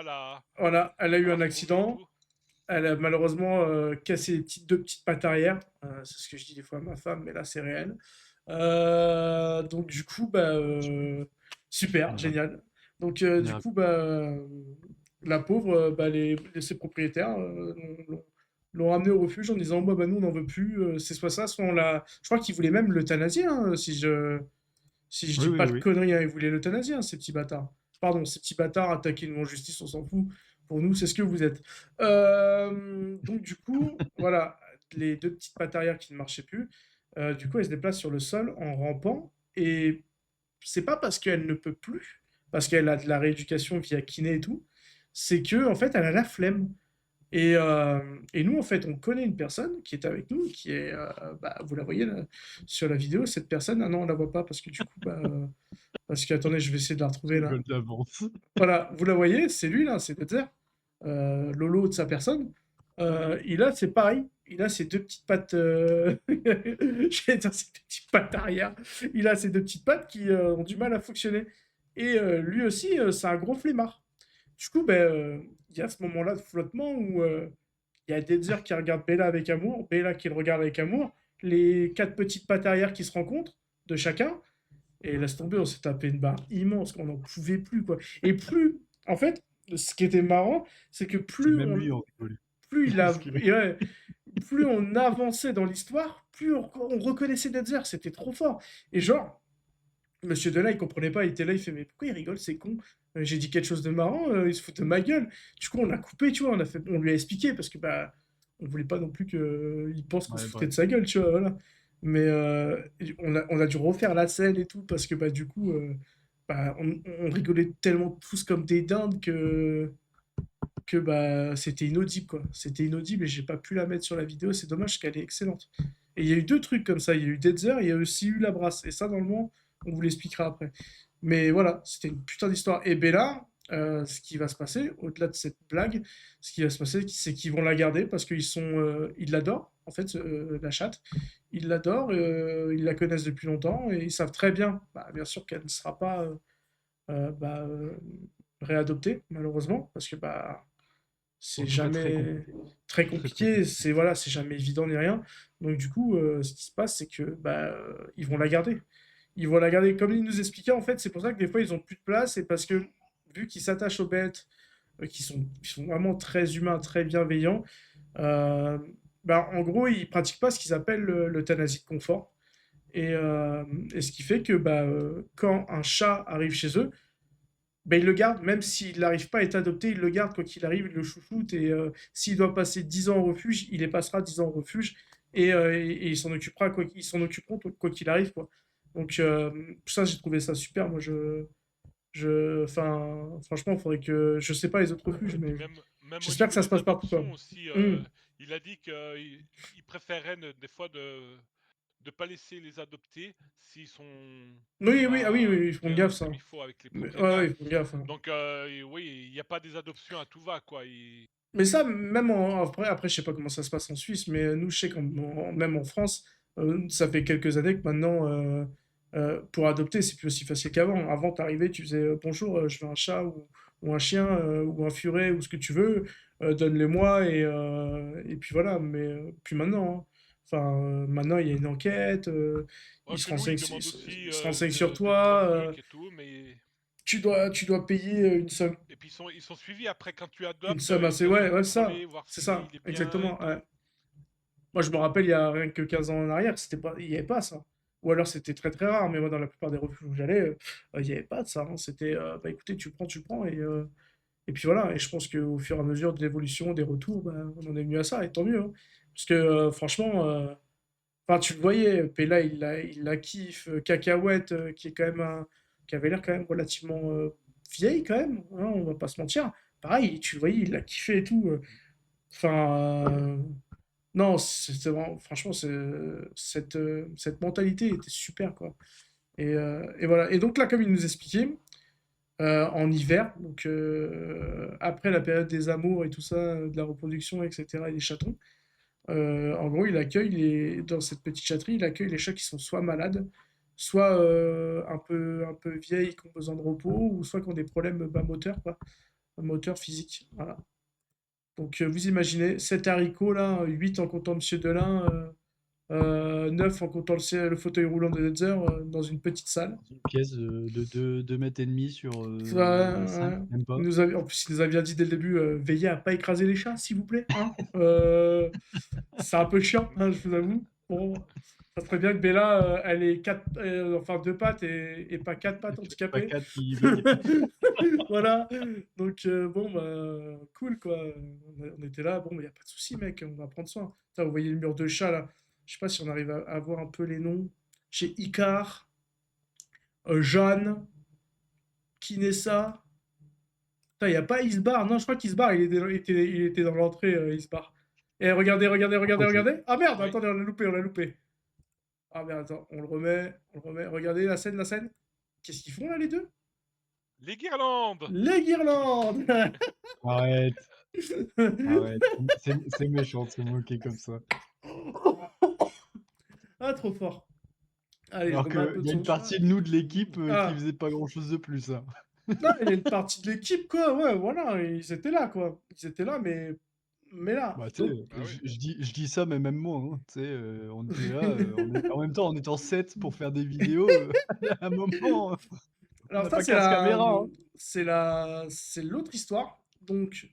voilà, elle a à eu la un retrouver et accident. tout. Elle a malheureusement cassé les deux petites pattes arrière. C'est ce que je dis des fois à ma femme, mais là, c'est réel. Donc, du coup, super, Voilà. génial. Donc, On du a- coup, la pauvre, ses propriétaires l'ont ramenée au refuge en disant bah, nous, on n'en veut plus. C'est soit ça, soit on l'a. Je crois qu'ils voulaient même l'euthanasier, hein, si je Oui, dis oui, pas de oui. conneries, hein, ils voulaient l'euthanasier, hein, ces petits bâtards. Pardon, ces petits bâtards attaqués devant justice, on s'en fout. Pour nous, c'est ce que vous êtes. Donc, du coup, voilà, les deux petites pattes arrière qui ne marchaient plus. Du coup, elle se déplace sur le sol en rampant. Et c'est pas parce qu'elle ne peut plus, parce qu'elle a de la rééducation via kiné et tout, c'est que en fait, elle a la flemme. Et nous, en fait, on connaît une personne qui est avec nous, qui est, vous la voyez là, sur la vidéo, cette personne, ah non, on la voit pas parce que du coup, parce que, attendez, je vais essayer de la retrouver là. Rigole d'avance. Voilà, vous la voyez, c'est lui là, c'est Detzer, Lolo de sa personne. C'est pareil, il a ses deux petites pattes, j'allais dire ses petites pattes arrière, il a ses deux petites pattes qui ont du mal à fonctionner. Et lui aussi, c'est un gros flemmard. Du coup, il y a ce moment-là de flottement où il y a Detzer qui regarde Bella avec amour, Bella qui le regarde avec amour, les quatre petites pattes arrière qui se rencontrent de chacun, et laisse tomber, on s'est tapé une barre immense, qu'on n'en pouvait plus, quoi. Et plus, en fait, ce qui était marrant, c'est que C'est même lui en rigole. plus il a, Parce qu'il est- et ouais, plus on avançait dans l'histoire, plus on reconnaissait Detzer, c'était trop fort. Et genre, Monsieur Delay, il comprenait pas, il était là, il fait mais pourquoi il rigole, c'est con. J'ai dit quelque chose de marrant, il se fout de ma gueule. Du coup, on a coupé, tu vois, on lui a expliqué parce que on voulait pas non plus qu'il pense qu'on Ouais, se foutait bref. de sa gueule, tu vois, voilà. Mais on a dû refaire la scène et tout parce que du coup, on rigolait tellement tous comme des dindes que c'était inaudible, quoi. C'était inaudible et j'ai pas pu la mettre sur la vidéo, c'est dommage parce qu'elle est excellente. Et il y a eu deux trucs comme ça, il y a eu Detzer et il y a aussi eu la brasse. Et ça, normalement, on vous l'expliquera après. Mais voilà, c'était une putain d'histoire. Et Bella, ce qui va se passer, au-delà de cette blague, ce qui va se passer, c'est qu'ils vont la garder parce ils l'adorent, en fait, la chatte. Ils l'adorent, ils la connaissent depuis longtemps et ils savent très bien, bien sûr qu'elle ne sera pas euh, bah, euh, réadoptée, malheureusement, parce que c'est En tout cas, très jamais compliqué. très Très, très compliqué, compliqué. c'est jamais évident ni rien. Donc du coup, ce qui se passe, c'est que ils vont la garder. Ils vont la garder comme ils nous expliquaient en fait. C'est pour ça que des fois ils ont plus de place, et parce que vu qu'ils s'attachent aux bêtes, qui sont vraiment très humains, très bienveillants, euh, en gros ils pratiquent pas ce qu'ils appellent l'euthanasie de confort. Et ce qui fait que quand un chat arrive chez eux, ben, il le garde, même s'il n'arrive pas à être adopté, il le garde quoi qu'il arrive, il le chouchoute, et s'il doit passer 10 ans au refuge, il les passera 10 ans au refuge, et il s'en occupera, ils s'en occuperont quoi qu'il arrive, quoi. Donc ça, j'ai trouvé ça super, moi enfin, franchement, il faudrait que, je sais pas les autres refuges, mais Même au j'espère que niveau ça se des passe partout, quoi. adoptions aussi, Hum. il a dit qu'il il préférait des fois de pas laisser les adopter s'ils sont Oui, oui, ah oui, oui, pas ils font bien gaffe, ça. comme il faut avec les Ouais, ouais, propriétaires. ils font gaffe, hein. Donc oui, il n'y a pas des adoptions à tout va, quoi. Mais ça, même après, je sais pas comment ça se passe en Suisse, mais nous, je sais même en France, ça fait quelques années que maintenant, pour adopter, c'est plus aussi facile qu'avant. Avant, t'arrivais, tu faisais bonjour, je veux un chat ou un chien ou un furet ou ce que tu veux, donne-le-moi et puis voilà. Mais puis maintenant, hein. Enfin, maintenant, il y a une enquête, Ouais, ils se que nous, ils renseignent, demandent aussi ils se renseignent sur deux, trois toi, trucs et tout, mais... tu dois payer Et puis ils sont suivis après quand tu une adoptes, somme ils assez, viennent te ouais, ça, contrôler, voir c'est s'il ça, il est bien et exactement, ouais. tout. Moi, je me rappelle, il y a rien que 15 ans en arrière, il n'y avait pas ça. Ou alors c'était très très rare, mais moi, dans la plupart des refuges où j'allais, il n'y avait pas de ça, hein. C'était, bah écoutez, tu prends, et puis voilà. Et je pense qu'au fur et à mesure de l'évolution, des retours, bah, on en est venu à ça, et tant mieux, hein. Parce que franchement, enfin, tu le voyais, Pella, il la kiffe, Cacahuète, qui est quand même qui avait l'air quand même relativement vieille quand même, hein, on va pas se mentir. Pareil, tu le voyais, il l'a kiffé et tout. Enfin, non, c'était vraiment, franchement, cette mentalité était super, quoi. Et voilà. Et donc là, comme il nous expliquait, en hiver, donc après la période des amours et tout ça, de la reproduction, etc., et des chatons, en gros, dans cette petite chatterie, il accueille les chats qui sont soit malades, soit un peu vieilles, qui ont besoin de repos, ou soit qui ont des problèmes bah, moteurs, quoi, moteurs physiques. Voilà. Donc vous imaginez, 7 haricots là, 8 en comptant Monsieur Delin, 9 en comptant le fauteuil roulant de Netzer, dans une petite salle. Dans une pièce de 2 mètres et demi sur Ça, 5, même pas. en plus, il nous a bien dit dès le début, veillez à pas écraser les chats, s'il vous plaît, hein. C'est un peu chiant, hein, je vous avoue. Bon, ça serait bien que Bella, elle ait enfin 2 pattes et pas 4 pattes Pas handicapées. 4 qui veillent. Voilà. Donc bon, bah, cool quoi. On était là, bon, il y a pas de souci, mec, on va prendre soin. Putain, vous voyez le mur de chat là. Je sais pas si on arrive à voir un peu les noms. J'ai Icar, Jeanne, Kinessa. Putain, il n'y a pas Isbar. Non, je crois qu'Isbar, il était dans l'entrée, Isbar. Et regardez, regardez, regardez, Ok. regardez. Ah merde, Oui. attendez, on l'a loupé, on l'a loupé. Ah merde, attends, on le remet, on le remet. Regardez la scène, la scène. Qu'est-ce qu'ils font là, les deux? Les guirlandes! Les guirlandes. Arrête, arrête. C'est méchant de se moquer comme ça. Ah, trop fort. Allez, je Alors remets un peu qu'il de y a son une chat. partie de nous de l'équipe qui Ah, faisait pas grand-chose de plus, hein. non, il y a une partie de l'équipe, quoi. Ouais, voilà, ils étaient là, quoi. Ils étaient là, mais là. Bah, tu Donc, sais, Bah oui. je dis ça, mais même moi, hein, tu sais, on était là, en même temps, on était en 7 pour faire des vidéos, à un moment, on alors n'a ça, pas 15 caméras, hein. c'est l'autre histoire. Donc,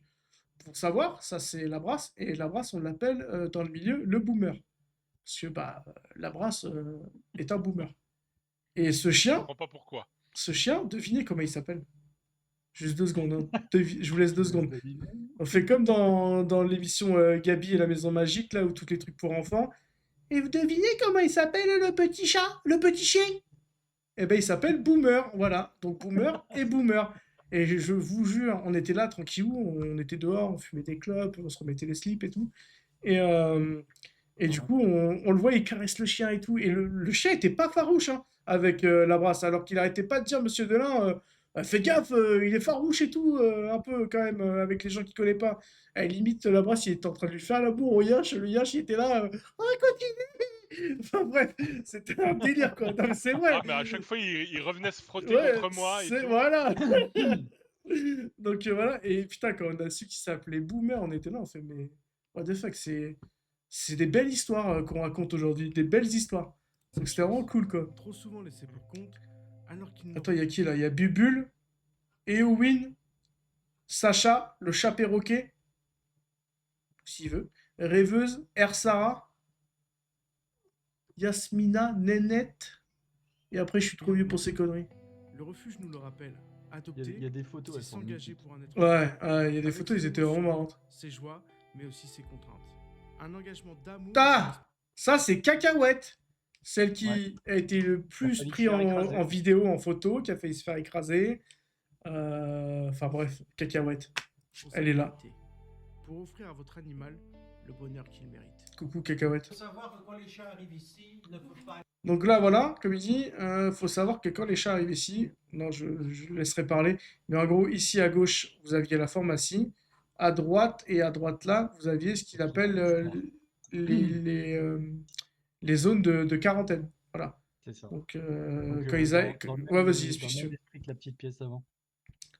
pour savoir, ça c'est la brasse, et la brasse, on l'appelle dans le milieu le boomer. Parce que bah, la brasse est un boomer. Et Je comprends pas pourquoi. ce chien, devinez comment il s'appelle. Juste 2 secondes, hein. Je vous laisse 2 secondes. On fait comme dans l'émission Gabi et la Maison Magique, là, où tous les trucs pour enfants. Et vous devinez comment il s'appelle le petit chat, le petit chien? Eh ben, il s'appelle Boomer, voilà. Donc Boomer et Boomer. Et je vous jure, on était là, tranquillou, on était dehors, on fumait des clopes, on se remettait les slips et tout. Et, du coup, on le voit, il caresse le chien et tout. Et le chien était pas farouche, hein, avec la brasse, alors qu'il arrêtait pas de dire, Monsieur Delin, fais gaffe, il est farouche et tout, un peu quand même, avec les gens qui connaissent pas. Limite, la brasse, il était en train de lui faire l'amour au Yash, le Yash, il était là, oh, continue! Enfin bref, c'était un délire, quoi. Non, mais c'est vrai. Ah, mais à chaque fois, il revenait se frotter Ouais, contre moi et tout. voilà. Donc voilà, et putain, quand on a su qu'il s'appelait Boomer, on était là, on fait, mais what the fuck, c'est des belles histoires qu'on raconte aujourd'hui, des belles histoires. Donc c'était vraiment cool, quoi. Trop souvent laissés pour compte, alors qu'ils n'ont Attends, il y a qui là? Il y a Bubule, Eowyn, Sacha, le chat perroquet, s'il veut, Rêveuse, Ersara, Yasmina, Nénette, et après je suis trop vieux pour ces conneries. Le refuge nous le rappelle. Il y a des photos, c'est elles sont s'engager magnifiques. pour un être Ouais, humain. il y a des Avec photos, ils ses étaient vraiment émotions, marrantes. ses joies, mais aussi ses contraintes. Un engagement d'amour. Ah, ça c'est Cacahuète, celle Ouais. qui a été le Il a plus failli se pris faire en écraser. vidéo, en photo, qui a failli se faire écraser. Enfin bref, Cacahuète, pour sa elle est là. qualité, pour offrir à votre animal le bonheur qu'il mérite. Coucou Cacahuète. Il faut savoir que quand les chats arrivent ici, ils ne peuvent pas. Donc là, voilà, comme il dit, faut savoir que quand les chats arrivent ici, non, je le laisserai parler, mais en gros, ici à gauche, vous aviez la pharmacie, à droite et à droite là, vous aviez ce qu'il appelle les zones de quarantaine. Voilà. C'est ça. Donc, Donc, quand ils aillent. dans le Ouais, même, vas-y, dans explique le si tu même veux. esprit que la petite pièce d'avant.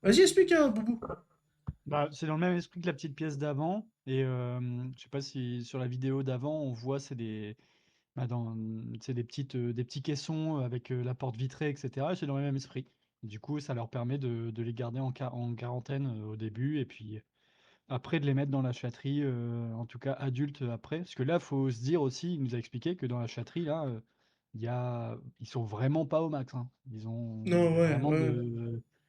Vas-y, explique, hein, Boubou. Bah, c'est dans le même esprit que la petite pièce d'avant. Et je sais pas si sur la vidéo d'avant, on voit, c'est des, bah, c'est des petits caissons avec la porte vitrée, etc. Et c'est dans le même esprit. Du coup, ça leur permet de les garder en quarantaine au début et puis après de les mettre dans la chatterie, en tout cas adultes après. Parce que là, faut se dire aussi, il nous a expliqué que dans la chatterie, là, ils sont vraiment pas au max, hein. Ils ont Non, ouais, vraiment ouais,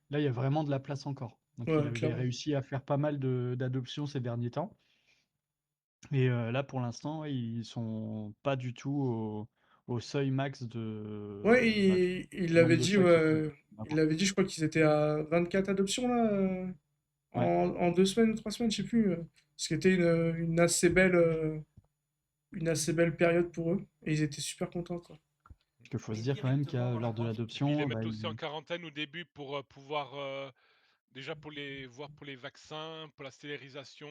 là, il y a vraiment de la place encore. Donc, il ouais, avait clairement. réussi à faire pas mal d'adoptions ces derniers temps. Et là, pour l'instant, ouais, ils sont pas du tout au seuil max Ouais, il du nombre l'avait de dit, chats qu'il faut ouais, il avoir. l'avait dit, je crois qu'ils étaient à 24 adoptions là, Ouais. en 2 semaines ou 3 semaines, je sais plus. Ce qui était une assez belle période pour eux. Et ils étaient super contents, quoi. Parce qu'il faut se Et dire quand même directement dans la lors de grotte. Ils les l'adoption, bah, mettent aussi en quarantaine au début pour pouvoir déjà pour les vaccins, pour la stérilisation,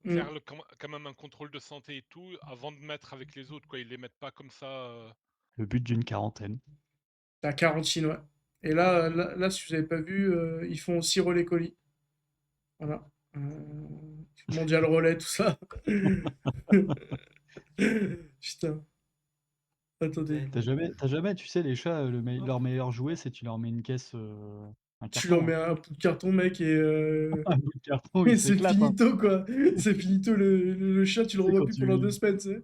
Mm. faire quand même un contrôle de santé et tout avant de mettre avec les autres, quoi. Ils les mettent pas comme ça. le but d'une quarantaine. La quarantine, ouais. Et là, si vous avez pas vu, ils font aussi relais colis. Voilà. Mondial relais, tout ça. Putain. Attendez. T'as jamais, tu sais, les chats, leur meilleur jouet, c'est tu leur mets une caisse, un Tu leur carton, mets hein. un bout de carton, mec, et Un bout de carton, il et c'est s'éclate, hein. finito, quoi. C'est finito, le chat, tu le Tu sais, revois quand plus pendant tu 2 semaines, tu sais.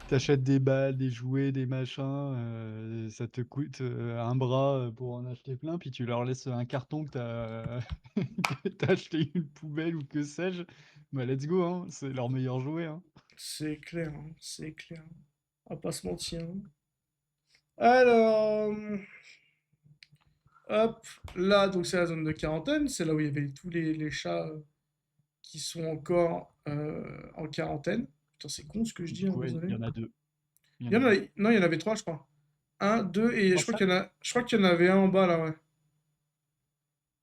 t'achètes des balles, des jouets, des machins, ça te coûte un bras pour en acheter plein, puis tu leur laisses un carton que t'as que t'as acheté une poubelle ou que sais-je. Bah, let's go, hein. C'est leur meilleur jouet, hein. C'est clair, hein, c'est clair. On va pas se mentir, hein. Alors, hop, là, donc c'est la zone de quarantaine, c'est là où il y avait tous les chats qui sont encore en quarantaine. Putain, c'est con ce que je Du dis, hein, coup, ouais, il désolé. y en a deux. Il y Il en y a en a, deux. non, il y en avait 3, je crois. Un, deux, et Dans je crois ça? qu'il y en a, je crois qu'il y en avait un en bas, là, ouais.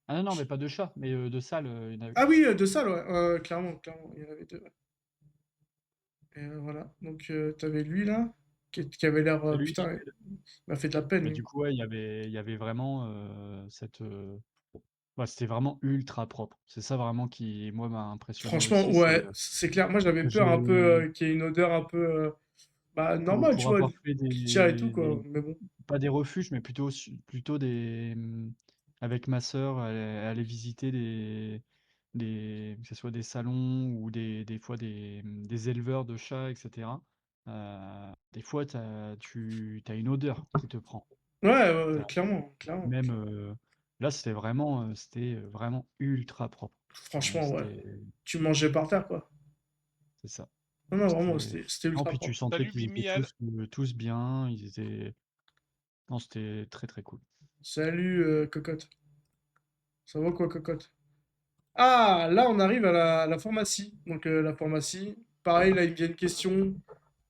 Ah non, non, mais pas de chat, mais de salle, il y en a Ah oui, 2 salles, ouais, clairement, clairement, il y en avait 2, ouais. Et voilà, donc t'avais lui, là, qui avait l'air, c'est lui qui putain, il m'a fait de la peine, Mais lui. du coup, ouais, il y avait vraiment bah, c'était vraiment ultra propre. C'est ça vraiment qui, moi, m'a impressionné Franchement, aussi. ouais, c'est clair. Moi, j'avais peur un peu Je, qu'il y ait une odeur un peu, bah, normale, tu pour vois, avoir fait qui tire et tout, quoi. des, Mais bon. pas des refuges, mais plutôt avec ma sœur, aller visiter que ce soit des salons ou des fois des éleveurs de chats, etc. Des fois, tu as une odeur qui te prend. Ouais, ouais, ouais, T'as- clairement, clairement, Même clairement. là, c'était vraiment ultra propre. Franchement, ouais. C'était, Tu mangeais par terre, quoi. c'est ça. Non, non, vraiment, C'était, c'était non, ultra puis tu propre. sentais Salut qu'ils étaient Bimiel. tous bien. Non, c'était très très cool. Salut, cocotte. Ça va quoi, cocotte? Ah, là, on arrive à la pharmacie. Donc, la pharmacie, pareil, là, il me vient une question.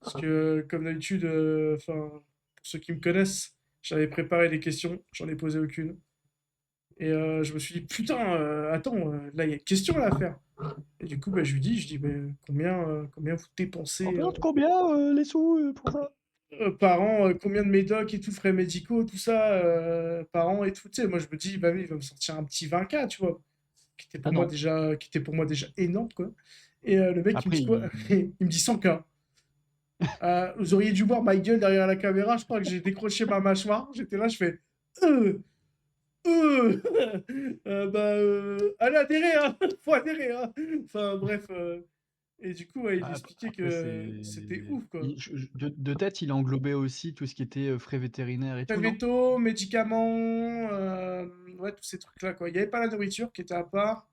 Parce que, comme d'habitude, enfin, pour ceux qui me connaissent, j'avais préparé des questions, j'en ai posé aucune. Et je me suis dit, putain, attends, là, il y a une question à faire. Et du coup, bah, je dis, bah, combien vous dépensez Combien les sous pour ça? par an, combien de médocs et tout, frais médicaux, tout ça, par an et tout. Tu sais, moi, je me dis, bah oui, il va me sortir un petit 20K, tu vois, Ah non. qui était pour moi déjà énorme, quoi. Et le mec, il me Après, dit quoi? Il me dit 100K. Vous auriez dû voir ma gueule derrière la caméra, je crois que j'ai décroché ma mâchoire. J'étais là, je fais. Euh, euh, allez adhérer, hein. Faut adhérer, hein. Enfin bref. Et du coup, ouais, il Ap expliquait après que c'était c'est ouf, quoi. de tête, il englobait aussi tout ce qui était, frais vétérinaires et Frais tout, non? véto, médicaments, ouais, tous ces trucs-là, quoi. Il y avait pas la nourriture qui était à part,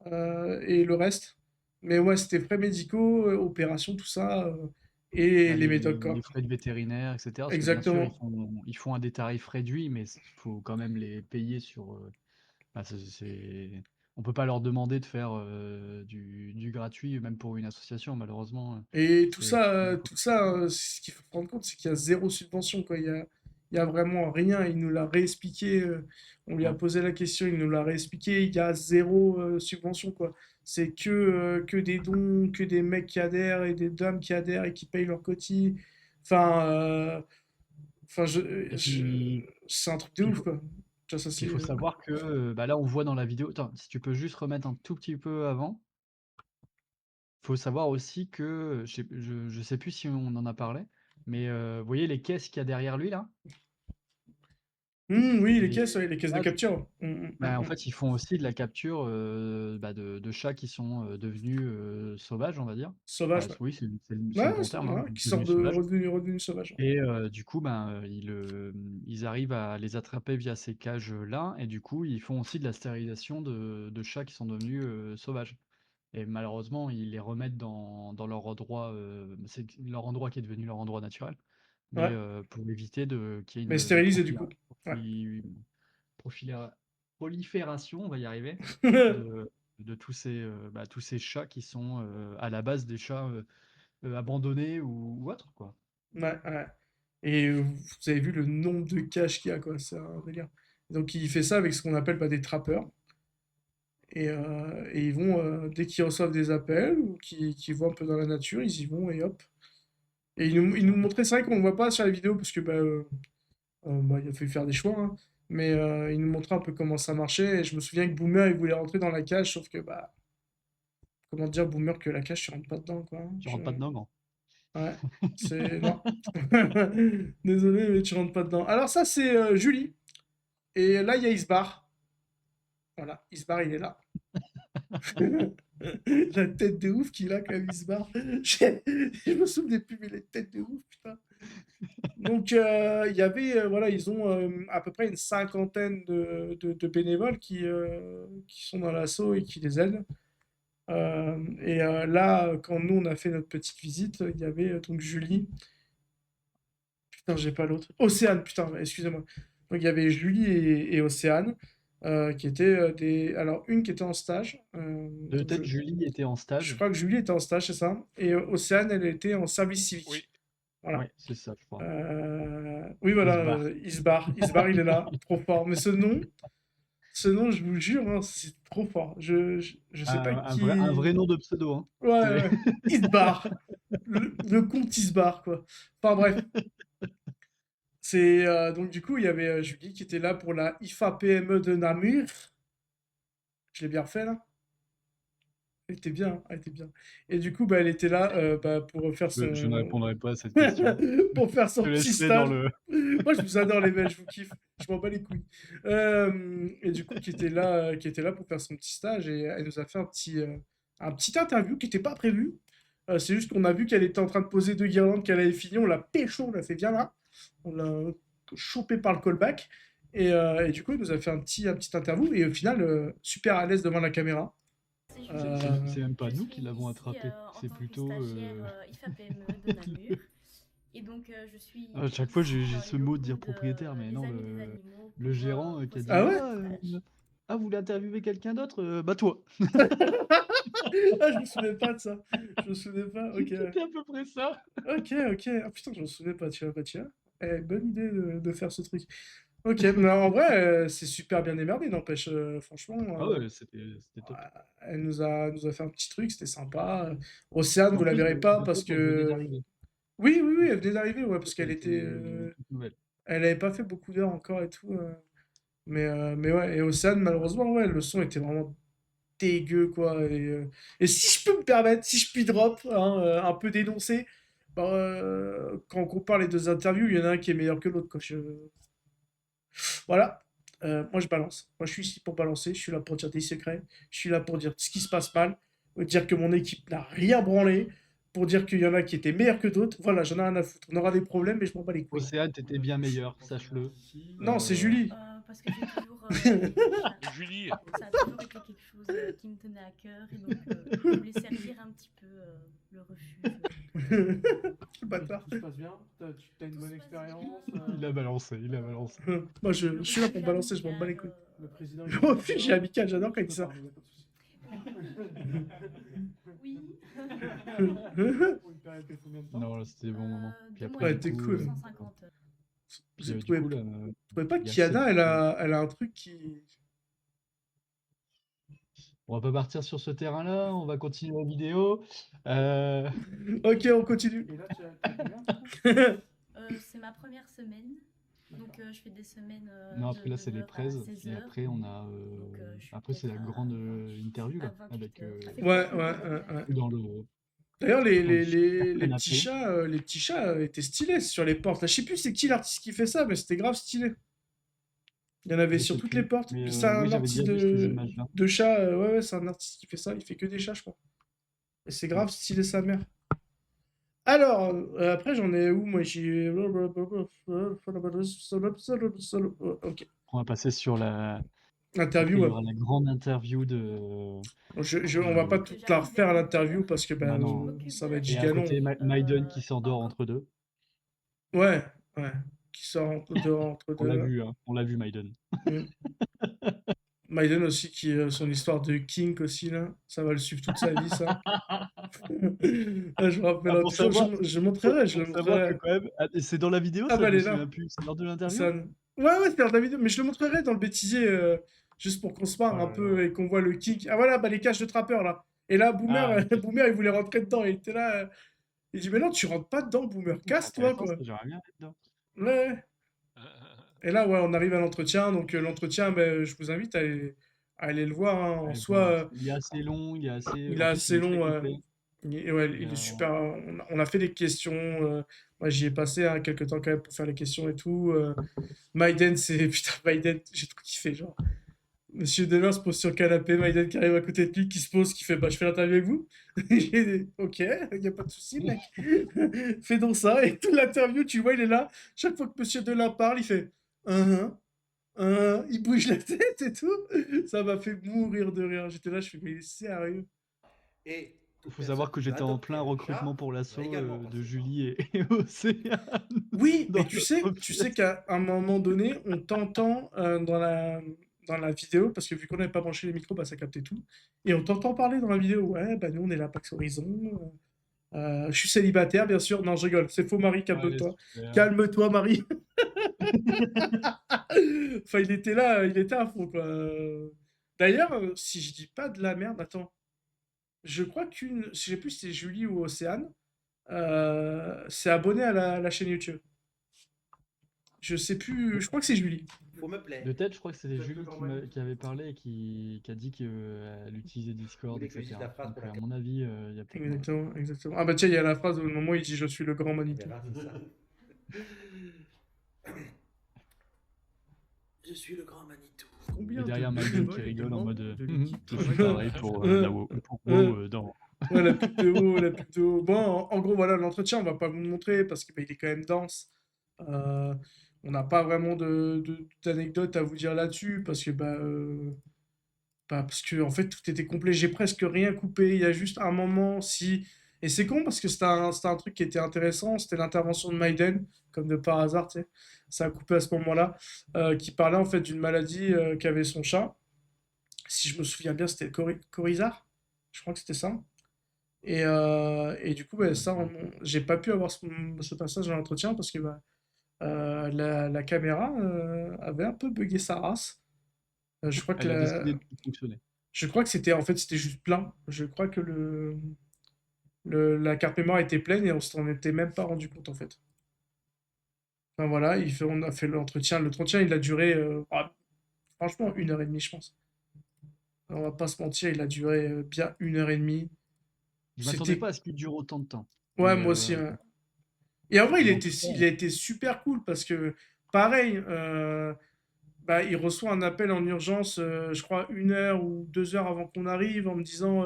et le reste. Mais ouais, c'était frais médicaux, opérations, tout ça, et Bah, les médocs, quoi. les frais de vétérinaire et cetera, parce que bien sûr, Exactement. ils font à des tarifs réduits, mais il faut quand même les payer sur, bah, on peut pas leur demander de faire, du gratuit, même pour une association malheureusement, Et c'est tout ça, ce qu'il faut se rendre compte, c'est qu'il y a zéro subvention, quoi. Il y a vraiment rien. Il nous l'a réexpliqué. On lui a ouais. posé la question, il nous l'a réexpliqué. Il y a zéro subvention, quoi. C'est que des dons, que des mecs qui adhèrent et des dames qui adhèrent et qui payent leur cotis. Enfin, enfin, Et puis c'est un truc de puis ouf, quoi. Tu vois, ça, il c'est. faut savoir que, bah, là, on voit dans la vidéo attends, si tu peux juste remettre un tout petit peu avant. Faut savoir aussi que, je sais plus si on en a parlé, mais vous voyez les caisses qu'il y a derrière lui là? Oui, Les ouais, les caisses de là, capture. bah, en fait, ils font aussi de la capture, bah, de chats qui sont, devenus, sauvages, on va dire. Sauvage, Bah, ouais. oui, c'est Ouais, le bon terme, hein, ouais, qui sort devenus de sauvages revenu sauvage. et du coup, ben, ils arrivent à les attraper via ces cages-là et du coup, ils font aussi de la stérilisation de chats qui sont devenus, sauvages. Et malheureusement, ils les remettent dans leur endroit, c'est leur endroit qui est devenu leur endroit naturel, mais Ouais. pour éviter qu'il y ait Mais une stérilisé, du coup. Ouais. profila prolifération, on va y arriver, de bah, tous ces chats qui sont, à la base des chats, abandonnés ou autres, quoi. Ouais, ouais. Et vous avez vu le nombre de caches qu'il y a, quoi. C'est un délire. Donc, il fait ça avec ce qu'on appelle des trappeurs. Et ils vont, dès qu'ils reçoivent des appels ou qu'ils voient un peu dans la nature, ils y vont et hop. Et ils nous montraient, c'est vrai qu'on ne voit pas sur la vidéo parce que bah, il a fallu faire des choix, hein. Mais ils nous montraient un peu comment ça marchait. Et je me souviens que Boomer, il voulait rentrer dans la cage, sauf que, bah, comment dire, Boomer, que la cage, tu rentres pas dedans, quoi. Tu rentres pas dedans, grand. Ouais, c'est. Non. Désolé, mais tu rentres pas dedans. Alors, ça, c'est Julie. Et là, il y a Isbar. Voilà, Isbar, il est là. La tête de ouf qu'il a quand même, Isbar. Je me souviens plus, mais les têtes de ouf, putain. Donc, il y avait, voilà, ils ont à peu près une cinquantaine de bénévoles qui sont dans l'assaut et qui les aident. Là, quand nous, on a fait notre petite visite, il y avait donc Julie. Putain, j'ai pas l'autre. Océane, putain, excusez-moi. Donc, il y avait Julie et Océane, qui étaient des. Alors, une qui était en stage. Donc Peut-être Julie était en je stage. crois que Julie était en stage, c'est ça. Et Océane, elle était en service civique. Oui. Voilà. Ouais, c'est ça, je crois. Oui, voilà, Isbar. Isbar. Isbar, il est là, trop fort. Mais ce nom, je vous jure, hein, c'est trop fort. Je sais pas Un qui. vrai nom de pseudo, hein. Ouais, C'est ouais. Isbar. Le comte Isbar, quoi. Enfin, bref. C'est donc du coup, il y avait Julie qui était là pour la IFA PME de Namur. Je l'ai bien refait là. Elle était bien, elle était bien. Et du coup, bah, elle était là bah, pour faire Je ne son répondrai pas à cette question. pour faire Je son te petit laisserai dans stage. le Moi, je vous adore les Belges, je vous kiffe. Je m'en bats les couilles. Et du coup, qui était là pour faire son petit stage et elle nous a fait un petit interview qui n'était pas prévu. C'est juste qu'on a vu qu'elle était en train de poser deux guirlandes, qu'elle avait fini, on l'a pécho, on l'a fait bien là. On l'a chopé par le callback. Et du coup, elle nous a fait un petit interview et au final, super à l'aise devant la caméra. c'est même pas nous qui l'avons attrapé, c'est plutôt, IFA PME de Namur. Et donc, je suis à chaque fois, j'ai dans ce les mot de dire locaux propriétaire, mais des non, Amis des Animaux le pour, gérant qui a dit: Ah ouais? Ah, vous voulez interviewer quelqu'un d'autre? Bah, toi!» Ah, je me souvenais pas de ça. Je me souvenais pas. Ok. C'était à peu près ça. Ok, ok. Ah putain, je me souvenais pas, tu vois, bah tiens. Eh, bonne idée de faire ce truc. Ok, mais en vrai, c'est super bien démerdé, n'empêche. Franchement, Ah ouais, c'était top. elle nous a fait un petit truc, c'était sympa. Océane, En vous la plus verrez pas de parce top, elle venait que. d'arriver. Oui, oui, oui, elle venait d'arriver, ouais, parce Elle qu'elle était, était. toute nouvelle. Elle avait pas fait beaucoup d'heures encore et tout. Mais ouais, et Océane, malheureusement, ouais, le son était vraiment dégueu, quoi. Et si je peux me permettre, si je puis drop, hein, un peu dénoncer, bah, quand on compare les deux interviews, il y en a un qui est meilleur que l'autre, quoi. Voilà. Moi, je balance. Moi, je suis ici pour balancer. Je suis là pour dire des secrets. Je suis là pour dire ce qui se passe mal. dire que mon équipe n'a rien branlé, pour dire qu'il y en a qui étaient meilleurs que d'autres. Voilà, j'en ai rien à foutre. On aura des problèmes, mais je m'en bats les couilles. Océane, t'étais bien meilleur, sache-le. Non, c'est Julie. Parce que j'ai toujours. Julie, Ça a toujours été quelque chose qui me tenait à cœur et donc je voulais servir un petit peu le refuge. Quel bâtard. Tout se passe bien? T'as une Tout bonne se passe expérience? Il a balancé, il a balancé. Moi, je suis là pour balancer, je m'en bats les couilles. Le président... Le refuge amical, j'adore quand il dit ça. Oui. Pour une période de combien de temps? Non, là, c'était des bons moments. Puis 2 après, mois et Ouais, t'es demi, cool. 150. puis, Vous du trouvez coup, là, trouvez pas il y a qu'Iana, sept- elle a un truc qui... on va pas partir sur ce terrain-là, on va continuer la vidéo. Ok, on continue. Et là, tu as combien? C'est ma première semaine. Donc je fais des semaines Non, de après là, c'est les 9h à 13. 16h. Et après, on a. je suis Après, c'est la peut-être grande à interview, là. 28 Avec. heures. Ouais. Dans le. D'ailleurs, dans le super les petits canapé. les petits chats étaient stylés sur les portes. Là, je sais plus c'est qui l'artiste qui fait ça, mais c'était grave stylé. Il y en avait Je sur sais toutes plus, les portes. mais, C'est un oui, j'avais artiste déjà vu ces images-là. de chat. Ouais, c'est un artiste qui fait ça. Il fait que des chats, je crois. Et c'est grave stylé sa mère. Alors, après, j'en ai où? Moi, j'ai... Ok. On va passer sur la. Après, Interview, il y ouais. aura la grande interview de. On va pas toute la refaire l'interview parce que Bah non. ça va être Et giga à long. côté, Maiden qui s'endort entre deux. Ouais. Qui sort entre deux. On l'a vu, hein. On l'a vu, Maiden. Maiden aussi, qui son histoire de kink aussi, là. Ça va le suivre toute sa vie, ça. Ah, je me rappelle pour toujours, savoir- je montrerai, je le Faut savoir montrerai. que quand même. C'est dans la vidéo, Ah ça, bah, je elle me est là. souviens plus. C'est lors de l'interview. Ça... Ouais, c'est dans la vidéo, mais je le montrerai dans le bêtisier, juste pour qu'on se marre Oh un là peu là. et qu'on voit le kink. Ah voilà, bah les cages de trappeur, là. Et là, Boomer, Ah, ok. Boomer, il voulait rentrer dedans, il était là. Il dit, mais non, tu rentres pas dedans, Boomer, casse-toi, Intéressant, quoi. ça, j'aimerais bien être dedans. Ouais. Et là, ouais, on arrive à l'entretien. Donc, l'entretien, ben, je vous invite à aller le voir, hein. En Ouais, soi, il est assez long, il est assez. il En est plus, assez très long. complet. Il est super. On a fait des questions. Moi, j'y ai passé quelques temps quand même pour faire les questions et tout. Maiden, c'est. Putain, Maiden, j'ai trop kiffé. Genre, Monsieur Denner se pose sur le canapé. Maiden qui arrive à côté de lui, qui se pose, qui fait bah, je fais l'interview avec vous. J'ai dit, ok, il n'y a pas de souci, mec. Fais donc ça. Et toute l'interview, tu vois, il est là. Chaque fois que Monsieur Denner parle, il fait. Il bouge la tête et tout. Ça m'a fait mourir de rire. J'étais là, je fais, mais il est sérieux. Et Il faut savoir que j'étais en plein recrutement pour l'assaut de Julie et Océane. Oui, Dans mais tu le sais refuge. qu'à un moment donné, on t'entend dans la vidéo, parce que vu qu'on n'avait pas branché les micros, bah, ça captait tout. Et on t'entend parler dans la vidéo. Ouais, bah nous, on est là, Pax Horizon. Je suis célibataire, bien sûr. Non, je rigole. C'est faux, Marie, calme-toi. super. Calme-toi, Marie. Enfin, il était là, il était à fond, quoi. D'ailleurs, si je dis pas de la merde, attends. Je crois je sais plus si c'est Julie ou Océane, s'est abonné à la chaîne YouTube. Je sais plus, je crois que c'est Julie. Faut me plaire. De tête, je crois que c'était Peut-être Julie le grand Manu. qui avait parlé et qui a dit qu'elle utilisait Discord, Vous voulez que je etc. dise la phrase Donc, pour à laquelle- mon avis, il y a peut-être. Exactement, exactement. Ah bah tiens, il y a la phrase au moment où il dit je suis le grand Manitou. Verra, c'est ça. Je suis le grand Manitou. Combien Et derrière de Maiden qui bénévoles rigole en également mode. de Mhm, l'équipe je suis travaillent pareil pour Euh, WoW dans. Ouais, la pub de haut, la pub de haut. Bon, en gros, voilà, l'entretien, on va pas vous le montrer parce qu'il est quand même dense. On n'a pas vraiment d'anecdotes à vous dire là-dessus parce que, parce que, en fait, tout était complet. J'ai presque rien coupé. Il y a juste un moment, si. Et c'est con parce que c'était un truc qui était intéressant. C'était l'intervention de Maiden, comme de par hasard, tu sais. Ça a coupé à ce moment-là. Qui parlait en fait d'une maladie qu'avait son chat. Si je me souviens bien, c'était le coryzar. Je crois que c'était ça. Et du coup, ça, j'ai pas pu avoir ce passage dans l'entretien parce que la caméra avait un peu bugué sa race. Je crois que Elle a décidé de fonctionner. je crois que c'était juste plein. Je crois que la carte mémoire était pleine et on s'en était même pas rendu compte en fait. Enfin voilà, on a fait l'entretien. L'entretien, il a duré franchement 1h30, je pense. On va pas se mentir, il a duré bien 1h30. Je m'attendais pas à ce qu'il dure autant de temps. Ouais, Mais, moi aussi. Ouais. Et en vrai, mais en tout cas, il a été super cool parce que, pareil, il reçoit un appel en urgence, je crois 1 heure ou 2 heures avant qu'on arrive, en me disant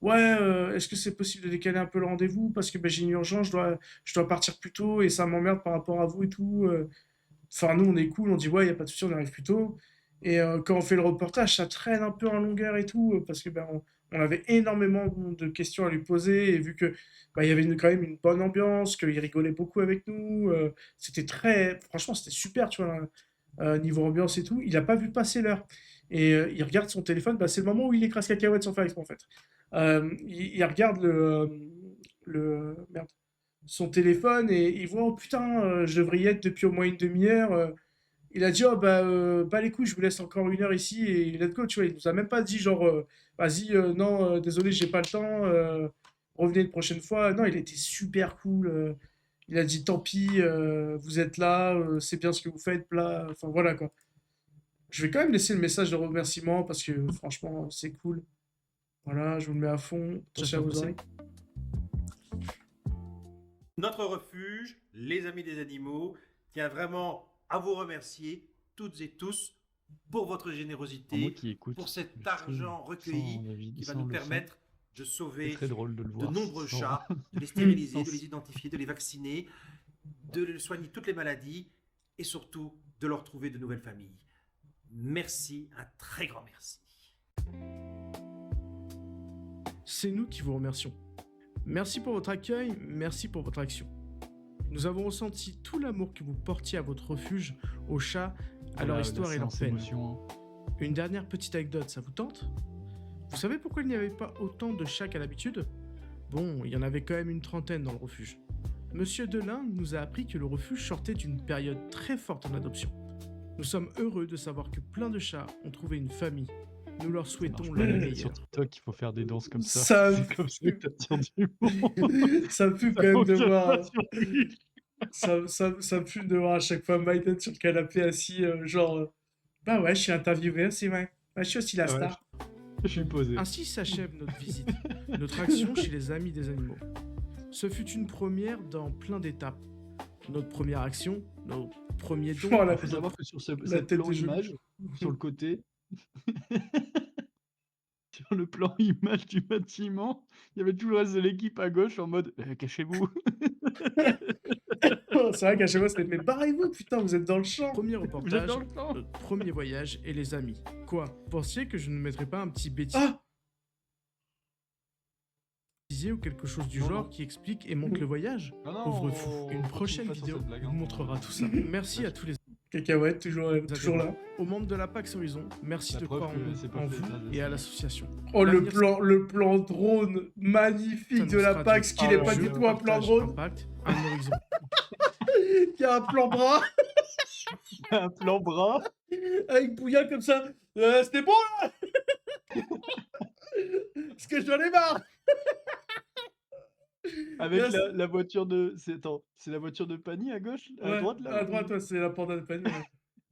ouais, est-ce que c'est possible de décaler un peu le rendez-vous parce que ben, j'ai une urgence, je dois partir plus tôt et ça m'emmerde par rapport à vous et tout. Enfin, nous, on est cool, on dit ouais, il n'y a pas de souci, on arrive plus tôt. Et quand on fait le reportage, ça traîne un peu en longueur et tout, parce que ben, on avait énormément de questions à lui poser, et vu que bah, il y avait quand même une bonne ambiance, qu'il rigolait beaucoup avec nous, c'était très, franchement, c'était super, tu vois, niveau ambiance et tout. Il n'a pas vu passer l'heure. Et il regarde son téléphone, bah, c'est le moment où il écrase cacahuète sans faire exprès, en fait. Il regarde merde, son téléphone et il voit, oh putain, je devrais y être depuis au moins une demi-heure. Il a dit, oh bah les couilles, je vous laisse encore une heure ici et let's go, tu vois. Il nous a même pas dit, genre, vas-y, non, désolé, j'ai pas le temps, revenez une prochaine fois. Non, il était super cool. Il a dit, tant pis, vous êtes là, c'est bien ce que vous faites, là. Enfin, voilà, quoi. Je vais quand même laisser le message de remerciement parce que franchement, c'est cool. Voilà, je vous le mets à fond. Attachez à vos oreilles. Notre refuge, les amis des animaux, tient vraiment à vous remercier toutes et tous pour votre Pour moi générosité, qui écoute pour cet le stream argent recueilli sans, la qui va sans nous le son, permettre de c'est sauver très drôle de le de voir nombreux sans, chats, de les stériliser, sans de les identifier, de les vacciner, de soigner toutes les maladies et surtout de leur trouver de nouvelles familles. Merci, un très grand merci. C'est nous qui vous remercions. Merci pour votre accueil, merci pour votre action. Nous avons ressenti tout l'amour que vous portiez à votre refuge, aux chats, à leur la histoire et leur séance peine. émotion, hein. Une dernière petite anecdote, ça vous tente? Vous savez pourquoi il n'y avait pas autant de chats qu'à l'habitude? Bon, il y en avait quand même une trentaine dans le refuge. Monsieur Delin nous a appris que le refuge sortait d'une période très forte en adoption. Nous sommes heureux de savoir que plein de chats ont trouvé une famille. Nous leur souhaitons le C'est meilleur. sur TikTok qu'il faut faire des danses comme ça. Ça C'est comme ça que t'attires du monde. Ça me fume Ça quand même de fonctionne voir. pas sur lui. Ça me fume de voir à chaque fois Maiden sur le canapé assis, genre, bah ouais, je suis interviewé, c'est vrai. Ouais, je suis aussi la Ah ouais. star. Je suis posé. Ainsi s'achève notre visite, notre action chez les amis des animaux. Ce fut une première dans plein d'étapes. Notre première action, nos premiers dons. Voilà. Il faut savoir que sur ce La tête plan de Julie. image, sur le côté, sur le plan image du bâtiment, il y avait tout le reste de l'équipe à gauche en mode cachez-vous. C'est vrai qu'à chaque fois, c'était mais barrez-vous, putain, vous êtes dans le champ. Premier Vous êtes reportage, dans le champ. notre premier voyage et les amis. Quoi? Pensiez que je ne mettrais pas un petit bêtisier Ah ou quelque chose du Non, genre non. qui explique et montre le voyage? Non, non, Pauvre fou. on Une continue prochaine pas sur vidéo cette blague, vous hein. montrera tout ça. Merci à tous les Cacahuète, toujours là. Aux membres de la Pax Horizon, merci La de preuve croire en que nous, c'est pas en fait vous ça, et à ça. l'association. Oh, L'avenir, le plan drone magnifique ça de nous la sera PAX, dit. qui n'est pas Jeu, du tout un plan partage, drone, Impact, un horizon. qui a un plan bras, Un plan bras. avec Bouilla comme ça. C'était bon, là Parce que j'en ai marre. Avec Yes. la voiture de. C'est la voiture de Pani à gauche, à Ouais, droite là. à ou- droite, ouais, c'est la panda de panier. Ouais.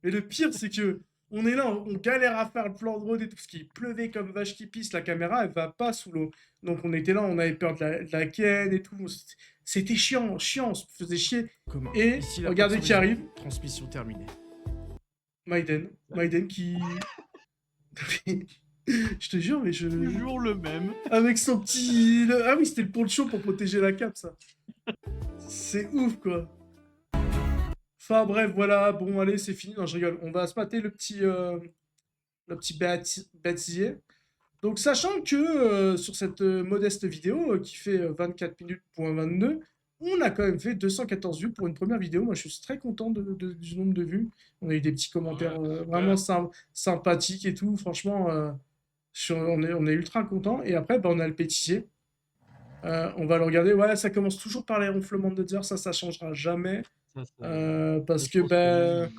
Et le pire, c'est que on est là, on galère à faire le plan drone et tout, parce qu'il pleuvait comme vache qui pisse, la caméra, elle va pas sous l'eau. Donc on était là, on avait peur de la ken et tout. C'était chiant, on se faisait chier. Commun. Et Ici, la regardez Pax qui Horizon, arrive. Transmission terminée. Maiden qui... Je te jure, mais je... Toujours le même. Avec son petit... Ah oui, c'était le poncho pour protéger la cape, ça. C'est ouf, quoi. Enfin bref, voilà, bon allez, c'est fini. Non, je rigole. On va se mater le petit bêtisier. Donc sachant que sur cette modeste vidéo qui fait 24 minutes pour 22, on a quand même fait 214 vues pour une première vidéo. Moi, je suis très content du nombre de vues. On a eu des petits commentaires Ouais, super. vraiment sympathiques et tout. Franchement, on est ultra content. Et après, bah, on a le bêtisier. On va le regarder. Ouais, ça commence toujours par les ronflements de Nether. Ça changera jamais. Parce je que pense que ben,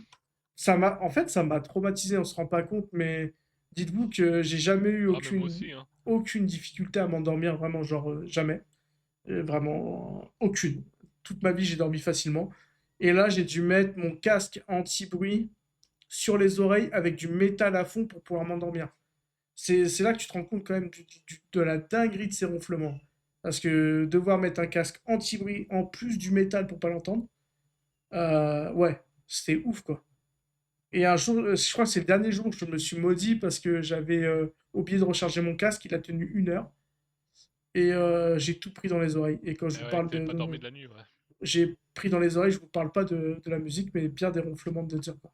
en fait, ça m'a traumatisé, on se rend pas compte, mais dites-vous que j'ai jamais eu Ah, mais moi aussi, hein. aucune difficulté à m'endormir, vraiment, genre jamais. Vraiment, aucune. Toute ma vie, j'ai dormi facilement. Et là, j'ai dû mettre mon casque anti-bruit sur les oreilles avec du métal à fond pour pouvoir m'endormir. C'est là que tu te rends compte quand même de la dinguerie de ces ronflements. Parce que devoir mettre un casque anti-bruit en plus du métal pour pas l'entendre, ouais, c'était ouf, quoi. Et un jour, je crois que c'est le dernier jour où je me suis maudit parce que j'avais oublié de recharger mon casque, il a tenu 1 heure. et j'ai tout pris dans les oreilles. Et quand je Eh vous ouais, parle t'avais pas de dormi de la nuit, ouais. j'ai pris dans les oreilles, je vous parle pas de la musique, mais bien des ronflements de dire quoi.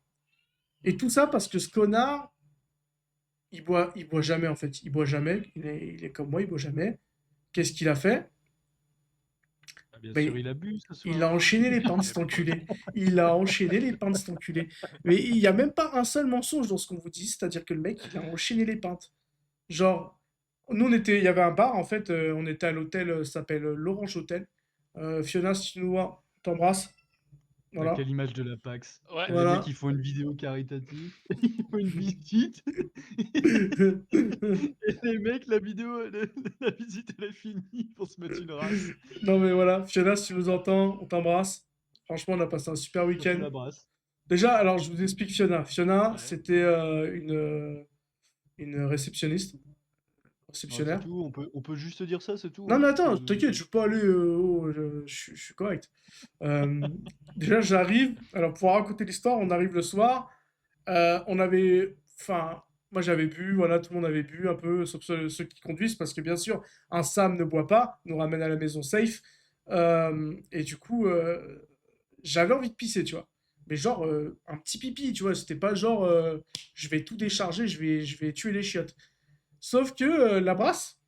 Et tout ça parce que ce connard, il boit jamais en fait. Il boit jamais. Il est comme moi, il boit jamais. Qu'est-ce qu'il a fait? Ah, bien sûr, Ben, il a bu ce il a soir. enchaîné les pintes, Il cet avait pas enculé. Il a enchaîné les pintes, cet enculé. Mais il n'y a même pas un seul mensonge dans ce qu'on vous dit, c'est-à-dire que le mec, il a enchaîné les pintes. Genre, nous, il y avait un bar, en fait, on était à l'hôtel, ça s'appelle l'Orange Hotel. Fiona, si tu nous vois, t'embrasse. Ah, Voilà. quelle image de la PAX. Ouais. Les mecs, Voilà. ils font une vidéo caritative, ils font une visite. Et les mecs, la visite, elle est finie pour se mettre une race. Non, mais voilà, Fiona, si tu nous entends, on t'embrasse. Franchement, on a passé un super On te week-end. la brasse. Déjà, alors, je vous explique Fiona. Fiona, Ouais. c'était une réceptionniste, Ah, c'est réceptionnaire. tout, on peut juste dire ça, c'est tout. Non, Hein. mais attends, t'inquiète, je suis pas allé. Je suis correct. Euh, déjà, j'arrive. Alors, pour raconter l'histoire, on arrive le soir. On avait. Enfin, moi j'avais bu, voilà, tout le monde avait bu un peu, sauf ceux qui conduisent, parce que bien sûr, un Sam ne boit pas, nous ramène à la maison safe. Et du coup, j'avais envie de pisser, tu vois. Mais genre, un petit pipi, tu vois. C'était pas genre, je vais tout décharger, je vais tuer les chiottes. Sauf que la brasse,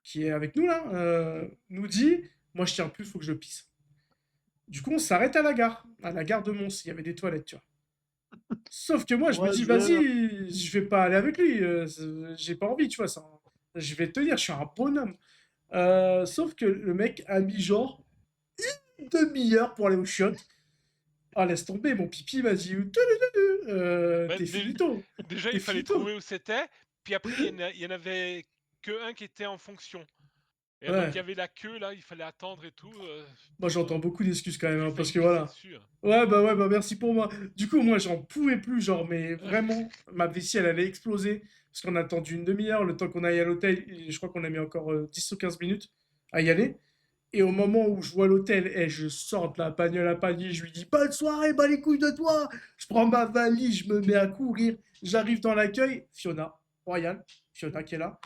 qui est avec nous là, nous dit, moi je tiens plus, faut que je pisse. Du coup, on s'arrête à la gare de Mons, il y avait des toilettes, tu vois. Sauf que moi, je me dis, Croiseur. vas-y, je vais pas aller avec lui, j'ai pas envie, tu vois, ça, je vais tenir, je suis un bonhomme. Sauf que le mec a mis genre une demi-heure pour aller aux chiottes. Ah, laisse tomber, mon pipi m'a dit, Bah, t'es dé- finito, déjà, t'es il fallait finito. trouver où c'était. Puis après, il y en avait que un qui était en fonction. Et donc, il y Ouais, avait la queue, là, il fallait attendre et tout. moi j'entends beaucoup d'excuses quand même, J'ai hein, parce failli que pisser voilà. dessus. Hein. Ouais, bah merci pour moi. Du coup, moi, j'en pouvais plus, genre, mais vraiment, ma vessie, elle allait exploser. Parce qu'on a attendu une demi-heure, le temps qu'on aille à l'hôtel, et je crois qu'on a mis encore 10 ou 15 minutes à y aller. Et au moment où je vois l'hôtel, et je sors de la bagnole à panier, je lui dis bonne soirée, bas les couilles de toi. Je prends ma valise, je me mets à courir. J'arrive dans l'accueil, Fiona, Royal, Fiona qui est là.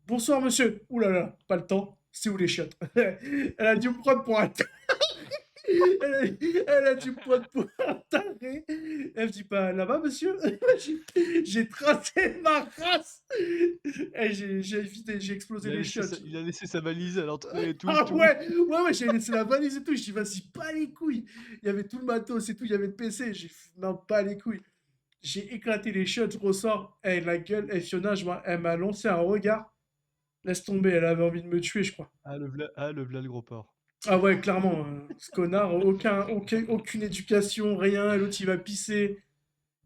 Bonsoir monsieur. Ouh là là, pas le temps. C'est où les chiottes? Elle a dû me prendre pour un elle a dû me prendre pour un taré. Elle me dit pas là-bas, monsieur. J'ai tracé ma race. Et j'ai évité, j'ai explosé les chiottes. Il a laissé sa valise à l'entrée et tout. Ah tout. ouais, j'ai laissé la valise et tout. Je dis, vas-y, pas les couilles. Il y avait tout le matos et tout, il y avait le PC. J'ai dit, non, pas les couilles. J'ai éclaté les chiottes, je ressors. La gueule, Fiona, elle m'a lancé un regard. Laisse tomber, elle avait envie de me tuer, je crois. Le v'là le gros porc. Ah ouais, clairement, ce connard, aucune éducation, rien, l'autre il va pisser.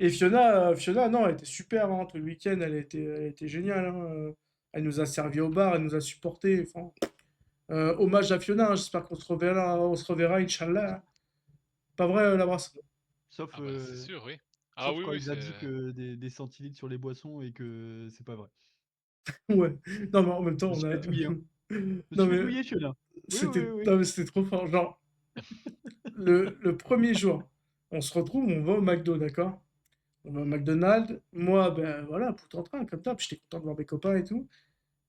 Et Fiona, non, elle était super, hein, tout le week-end, elle était géniale, hein, elle nous a servi au bar, elle nous a supportés, enfin, hommage à Fiona, hein, j'espère on se reverra, Inch'Allah. Pas vrai, la brasse? Sauf, Ah bah, c'est sûr, oui. Ah sauf oui, quand oui, il a c'est... dit que des centilitres sur les boissons et que c'est pas vrai. Ouais. Non, mais en même Je temps, me on suis a... fait douiller, hein. Je me Non, suis fait mais douiller, Fiona. Oui, oui, oui, oui. non, mais c'était trop fort. Genre, le premier jour, on se retrouve, on va au McDo, d'accord? On va au McDonald's. Moi, ben voilà, pour en train, comme ça, puis j'étais content de voir mes copains et tout.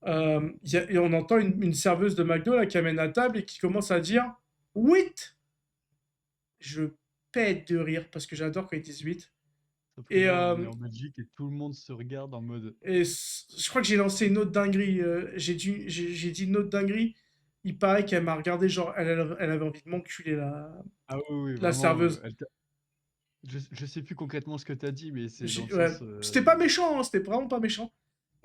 Et on entend une serveuse de McDo là, qui amène à table et qui commence à dire 8. Je pète de rire parce que j'adore quand ils disent 8. Sauf que Et, là, on est en Belgique et tout le monde se regarde en mode. je crois que j'ai lancé une autre dinguerie. J'ai dit une autre dinguerie. Il paraît qu'elle m'a regardé, genre, elle avait envie de m'enculer, Ah oui, oui, la vraiment. serveuse. Je sais plus concrètement ce que t'as dit, mais c'est dans le Ouais, sens. c'était pas méchant, hein, c'était vraiment pas méchant.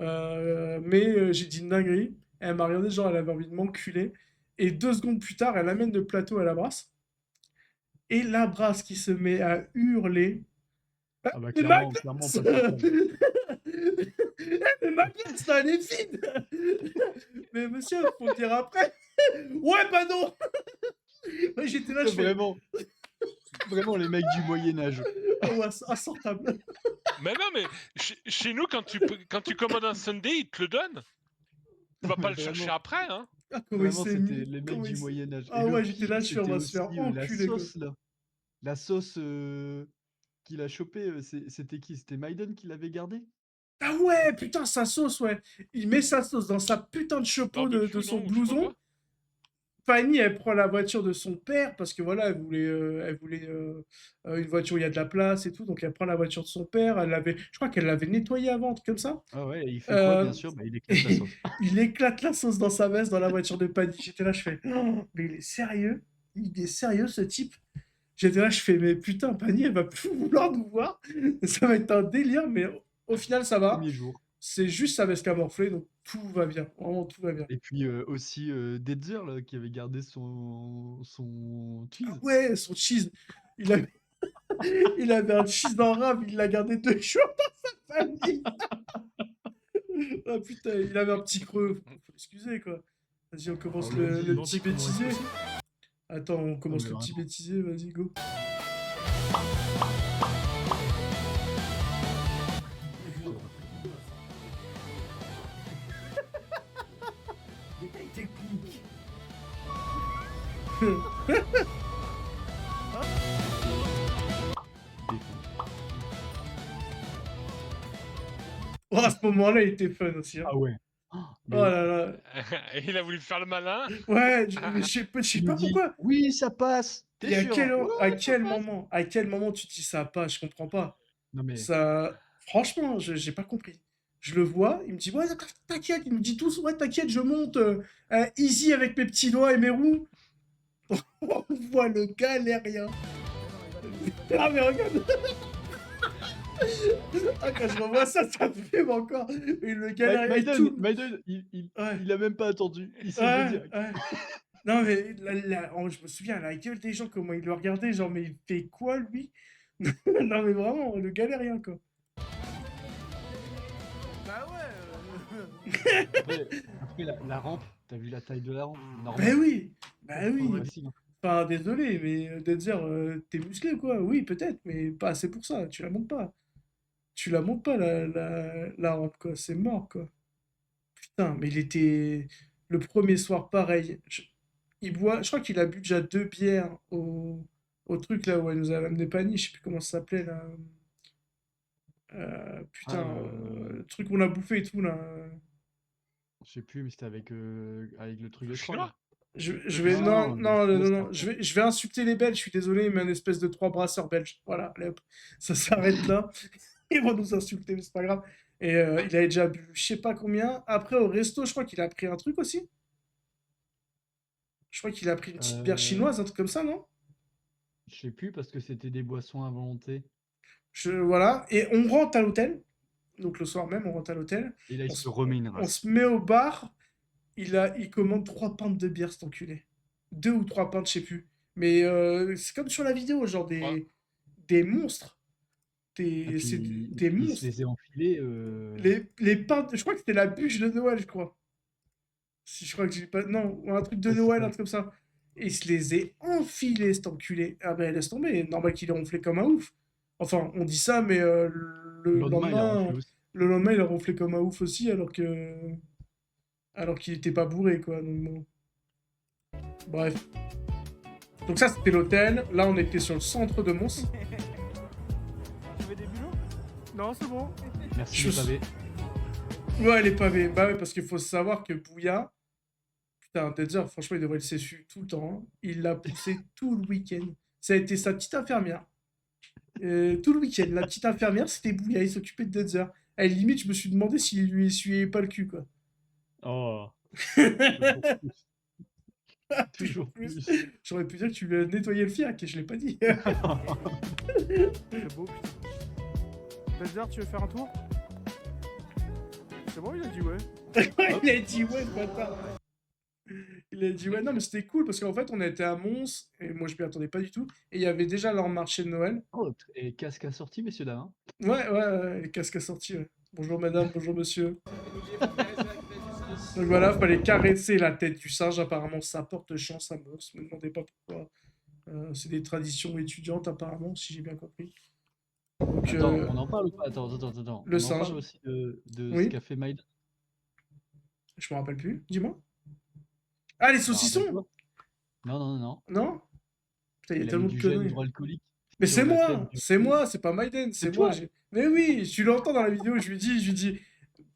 Mais j'ai dit une dinguerie. Elle m'a regardé, genre, elle avait envie de m'enculer. Et 2 secondes plus tard, elle amène le plateau à la brasse. Et la brasse qui se met à hurler. Ah bah Mais clairement, ma clairement glace pas de surprise. Mais ma glace, là, elle est vide. Mais monsieur, faut le dire après. Ouais, bah non. Moi, j'étais là, je fais... Vraiment, vraiment les mecs du Moyen-Âge. Ah ouais, insortable. Mais non, mais chez nous, quand tu commandes un Sunday, ils te le donnent. Tu vas pas le chercher Vraiment, après, hein. Ah, comment il vraiment s'est c'était mis. les mecs Comment du il s'est... Moyen-Âge. Et Ah le ouais, j'étais là, pire, je suis, on c'était va se aussi faire la enculer, quoi. sauce là. La sauce qu'il a chopée, c'était qui? C'était Maiden qui l'avait gardée? Ah ouais, putain, sa sauce, ouais. Il met sa sauce dans sa putain de chapeau de Barbecue, son non, ou je sais pas blouson. quoi. Fanny, elle prend la voiture de son père parce que voilà, elle voulait une voiture où il y a de la place et tout. Donc elle prend la voiture de son père. Je crois qu'elle l'avait nettoyée avant, un truc comme ça. Ah ouais, et il fait quoi, bien sûr? Bah, il éclate la Et sauce. il éclate la sauce dans sa veste dans la voiture de Fanny. J'étais là, je fais, oh, mais il est sérieux? Il est sérieux ce type? J'étais là, je fais, mais putain, Fanny, elle va plus vouloir nous voir. Ça va être un délire, mais au final, ça va. Premier jour. C'est juste sa veste qui a morflé, donc tout va bien. Vraiment, tout va bien. Et puis aussi Detzer, là, qui avait gardé son Ah cheese. ouais, son cheese. Il avait, il avait un cheese dans rave, il l'a gardé 2 jours dans sa famille. Ah putain, il avait un petit creux. Faut l'excuser, quoi. Vas-y, on commence Oh, le vas-y, petit demandez comment bêtisier. est-ce Attends, on commence mais le petit vraiment. bêtisier, vas-y, go. Détail technique. Oh, à ce moment-là, il était fun aussi. Hein. Ah ouais. Oh Mais là là. Et il a voulu faire le malin. Ouais, mais je sais il pas nous dit pourquoi. oui, ça passe. Et T'es sûr, hein? Ouais, à ça quel passe. moment tu dis ça pas, je comprends pas. Non mais Ça, franchement, j'ai pas compris. Je le vois, il me dit ouais, t'inquiète, il me dit tous ouais, t'inquiète, je monte easy avec mes petits doigts et mes roues. On voit le galérien. Ah mais regarde. Ah, quand je revois ça, ça me fume encore. Et le galérien et tout. Maiden, Ouais, il a même pas attendu. Il s'est levé ouais, direct. ouais. Non mais je me souviens la gueule des gens comment ils le regardaient, genre mais il fait quoi lui? Non mais vraiment le galérien quoi. Bah ouais. Après la rampe, t'as vu la taille de la rampe? Ben Normal. oui, ben oui. Facile, hein. Enfin désolé mais de dire t'es musclé quoi, oui peut-être mais pas assez pour ça, tu la montes pas. Tu la montes pas la rampe quoi, c'est mort quoi. Putain mais il était le premier soir pareil. Je crois qu'il a bu déjà 2 bières au truc là où elle nous a amené Pani, je sais plus comment ça s'appelait là. Ah, Putain, le truc qu'on a bouffé et tout là. je sais plus, mais c'était avec le truc de troll. Chinois. Je vais Non, non, je vais insulter les Belges, je suis désolé, mais un espèce de 3 brasseurs belges. Voilà, allez hop, ça s'arrête là. Ils vont nous insulter, mais c'est pas grave. Et il avait déjà bu je sais pas combien. Après au resto, je crois qu'il a pris un truc aussi. Je crois qu'il a pris une petite bière chinoise, un truc comme ça, non? Je sais plus parce que c'était des boissons à volonté. Voilà. Et on rentre à l'hôtel. Donc le soir même, on rentre à l'hôtel. Et là, il On se se, remet une on race. se met au bar. Il commande 3 pintes de bière, cet enculé. 2 ou 3 pintes, je sais plus. Mais c'est comme sur la vidéo, genre Trois. des monstres. Et C'est puis, des il se monstres. les a enfilés. Les pintes, je crois que c'était la bûche de Noël, je crois. Si je crois que j'ai pas. Non, ou un truc de Ouais, c'est Noël, un ça. truc comme ça. Et il se les est enfilés, cet enculé. Ah ben laisse tomber, normal qu'il ait ronflé comme un ouf. Enfin, on dit ça, mais Le lendemain, il a ronflé aussi. le lendemain, il a ronflé comme un ouf aussi, alors qu'il était pas bourré, quoi. Donc bon. Bref. Donc ça, c'était l'hôtel. Là, on était sur le centre de Mons. Tu veux des bulots? Non, c'est bon. Merci Je- les pavés. Ouais, les pavés. Bah ouais, parce qu'il faut savoir que Bouya, putain, Deadzer, franchement, il devrait le séchu tout le temps. Hein. Il l'a poussé tout le week-end. Ça a été sa petite infirmière. Tout le week-end, la petite infirmière, c'était Bouya. Il s'occupait de Deadzer. À la limite, je me suis demandé s'il lui essuyait pas le cul, quoi. Oh, toujours plus. J'aurais pu dire que tu lui as nettoyé le fiac et je l'ai pas dit. C'est beau, putain. Bezzer, tu veux faire un tour? C'est bon, il a dit ouais. Il a dit ouais, ce bâtard. Il a dit ouais, non, mais c'était cool parce qu'en fait, on était à Mons et moi, je m'y attendais pas du tout. Et il y avait déjà leur marché de Noël. Oh, et casque assorti, messieurs, dames. Ouais, les casques assortis. Ouais. Bonjour madame, bonjour monsieur. Donc voilà, fallait caresser la tête du singe. Apparemment, ça porte chance à Mons. Ne me demandez pas pourquoi. C'est des traditions étudiantes, apparemment, si j'ai bien compris. Donc, Attends, on en parle ou pas? Attends. Le On en singe. parle aussi de Oui. ce qu'a fait Maiden. Je me rappelle plus. Dis-moi. Ah, les saucissons! Non. Non? Putain, il y a Il a mis tellement de du gel conneries. hydroalcoolique. Mais Sur la tête du c'est moi, c'est pas Maiden, c'est C'est moi. toi. Mais oui, tu l'entends dans la vidéo, je lui dis,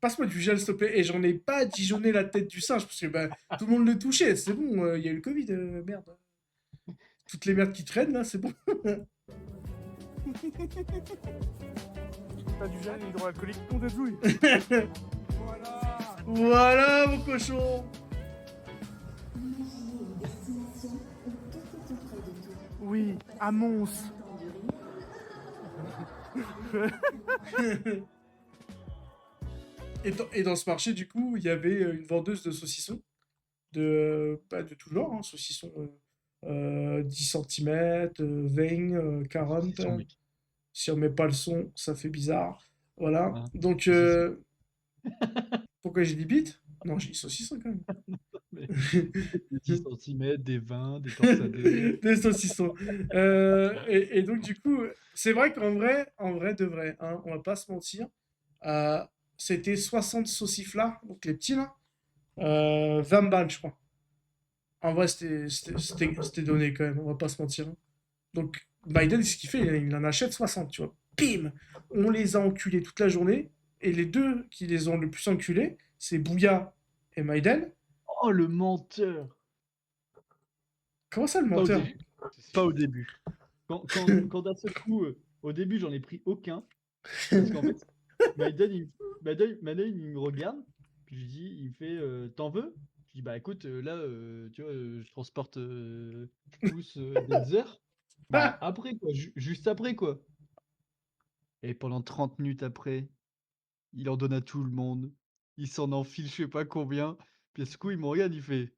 passe-moi du gel, s'il te plaît. Et j'en ai pas dijonné la tête du singe, parce que bah, tout le monde le touchait, c'est bon, il y a eu le Covid, merde. Toutes les merdes qui traînent, là, c'est bon. Pas du gel hydroalcoolique, on dédouille. Voilà, mon cochon. Oui, à Mons. Et dans ce marché, du coup, il y avait une vendeuse de saucissons, pas de tout genre, hein, saucissons 10 cm, 20, 40. Saucisson, mec. Si on met pas le son, ça fait bizarre. Voilà. Hein, Donc, saucisson. pourquoi j'ai dit bite? Non, j'ai dit saucisson quand même. Mais des 10 cm, des 20, des torsadés. Des saucissons. Et donc, du coup, c'est vrai qu'en vrai, de vrai, hein, on va pas se mentir, c'était 60 sauciflars, donc les petits là, 20 balles, je crois. En vrai, c'était donné quand même, on va pas se mentir, hein. Donc, Biden, ce qu'il fait, il en achète 60, tu vois. Bim! On les a enculés toute la journée, et les deux qui les ont le plus enculés, c'est Bouya et Maiden. Oh, le menteur! Comment ça, le Pas au menteur? début. Pas au début. Quand d'un seul coup, au début, j'en ai pris aucun. Parce qu'en fait, Maiden, il me regarde, puis je lui dis, il me fait t'en veux? Je dis bah écoute, là, tu vois, je transporte, je pousse des heures. Bah après quoi, juste après quoi. Et pendant 30 minutes après, il en donne à tout le monde. Il s'en enfile je sais pas combien. Puis à ce coup, il me regarde, il fait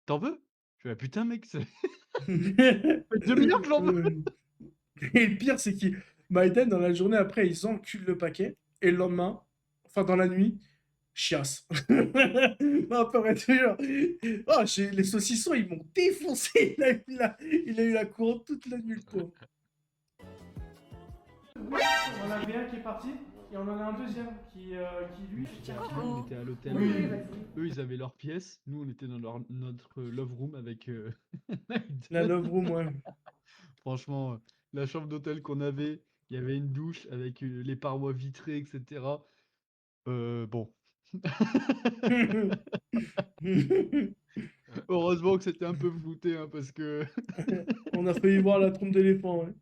t'en veux? Je fais ah putain mec, ça fait 2 minutes que j'en veux. Et le pire, c'est que Maiden, dans la journée après, ils enculent le paquet. Et le lendemain, enfin dans la nuit, chiasse. Non, pour être sûr. Oh, les saucissons, ils m'ont défoncé. Il a eu la courante toute la nuit, le pauvre. On en avait un qui est parti, et on en a un deuxième qui lui... On était à l'hôtel. Oui, Eux, ils avaient leur pièce. Nous, on était dans notre love room avec La Maiden. Love Room, ouais. Franchement, la chambre d'hôtel qu'on avait, il y avait une douche avec les parois vitrées, etc. Bon. Heureusement que c'était un peu flouté, hein, parce que On a failli voir la trompe d'éléphant, ouais.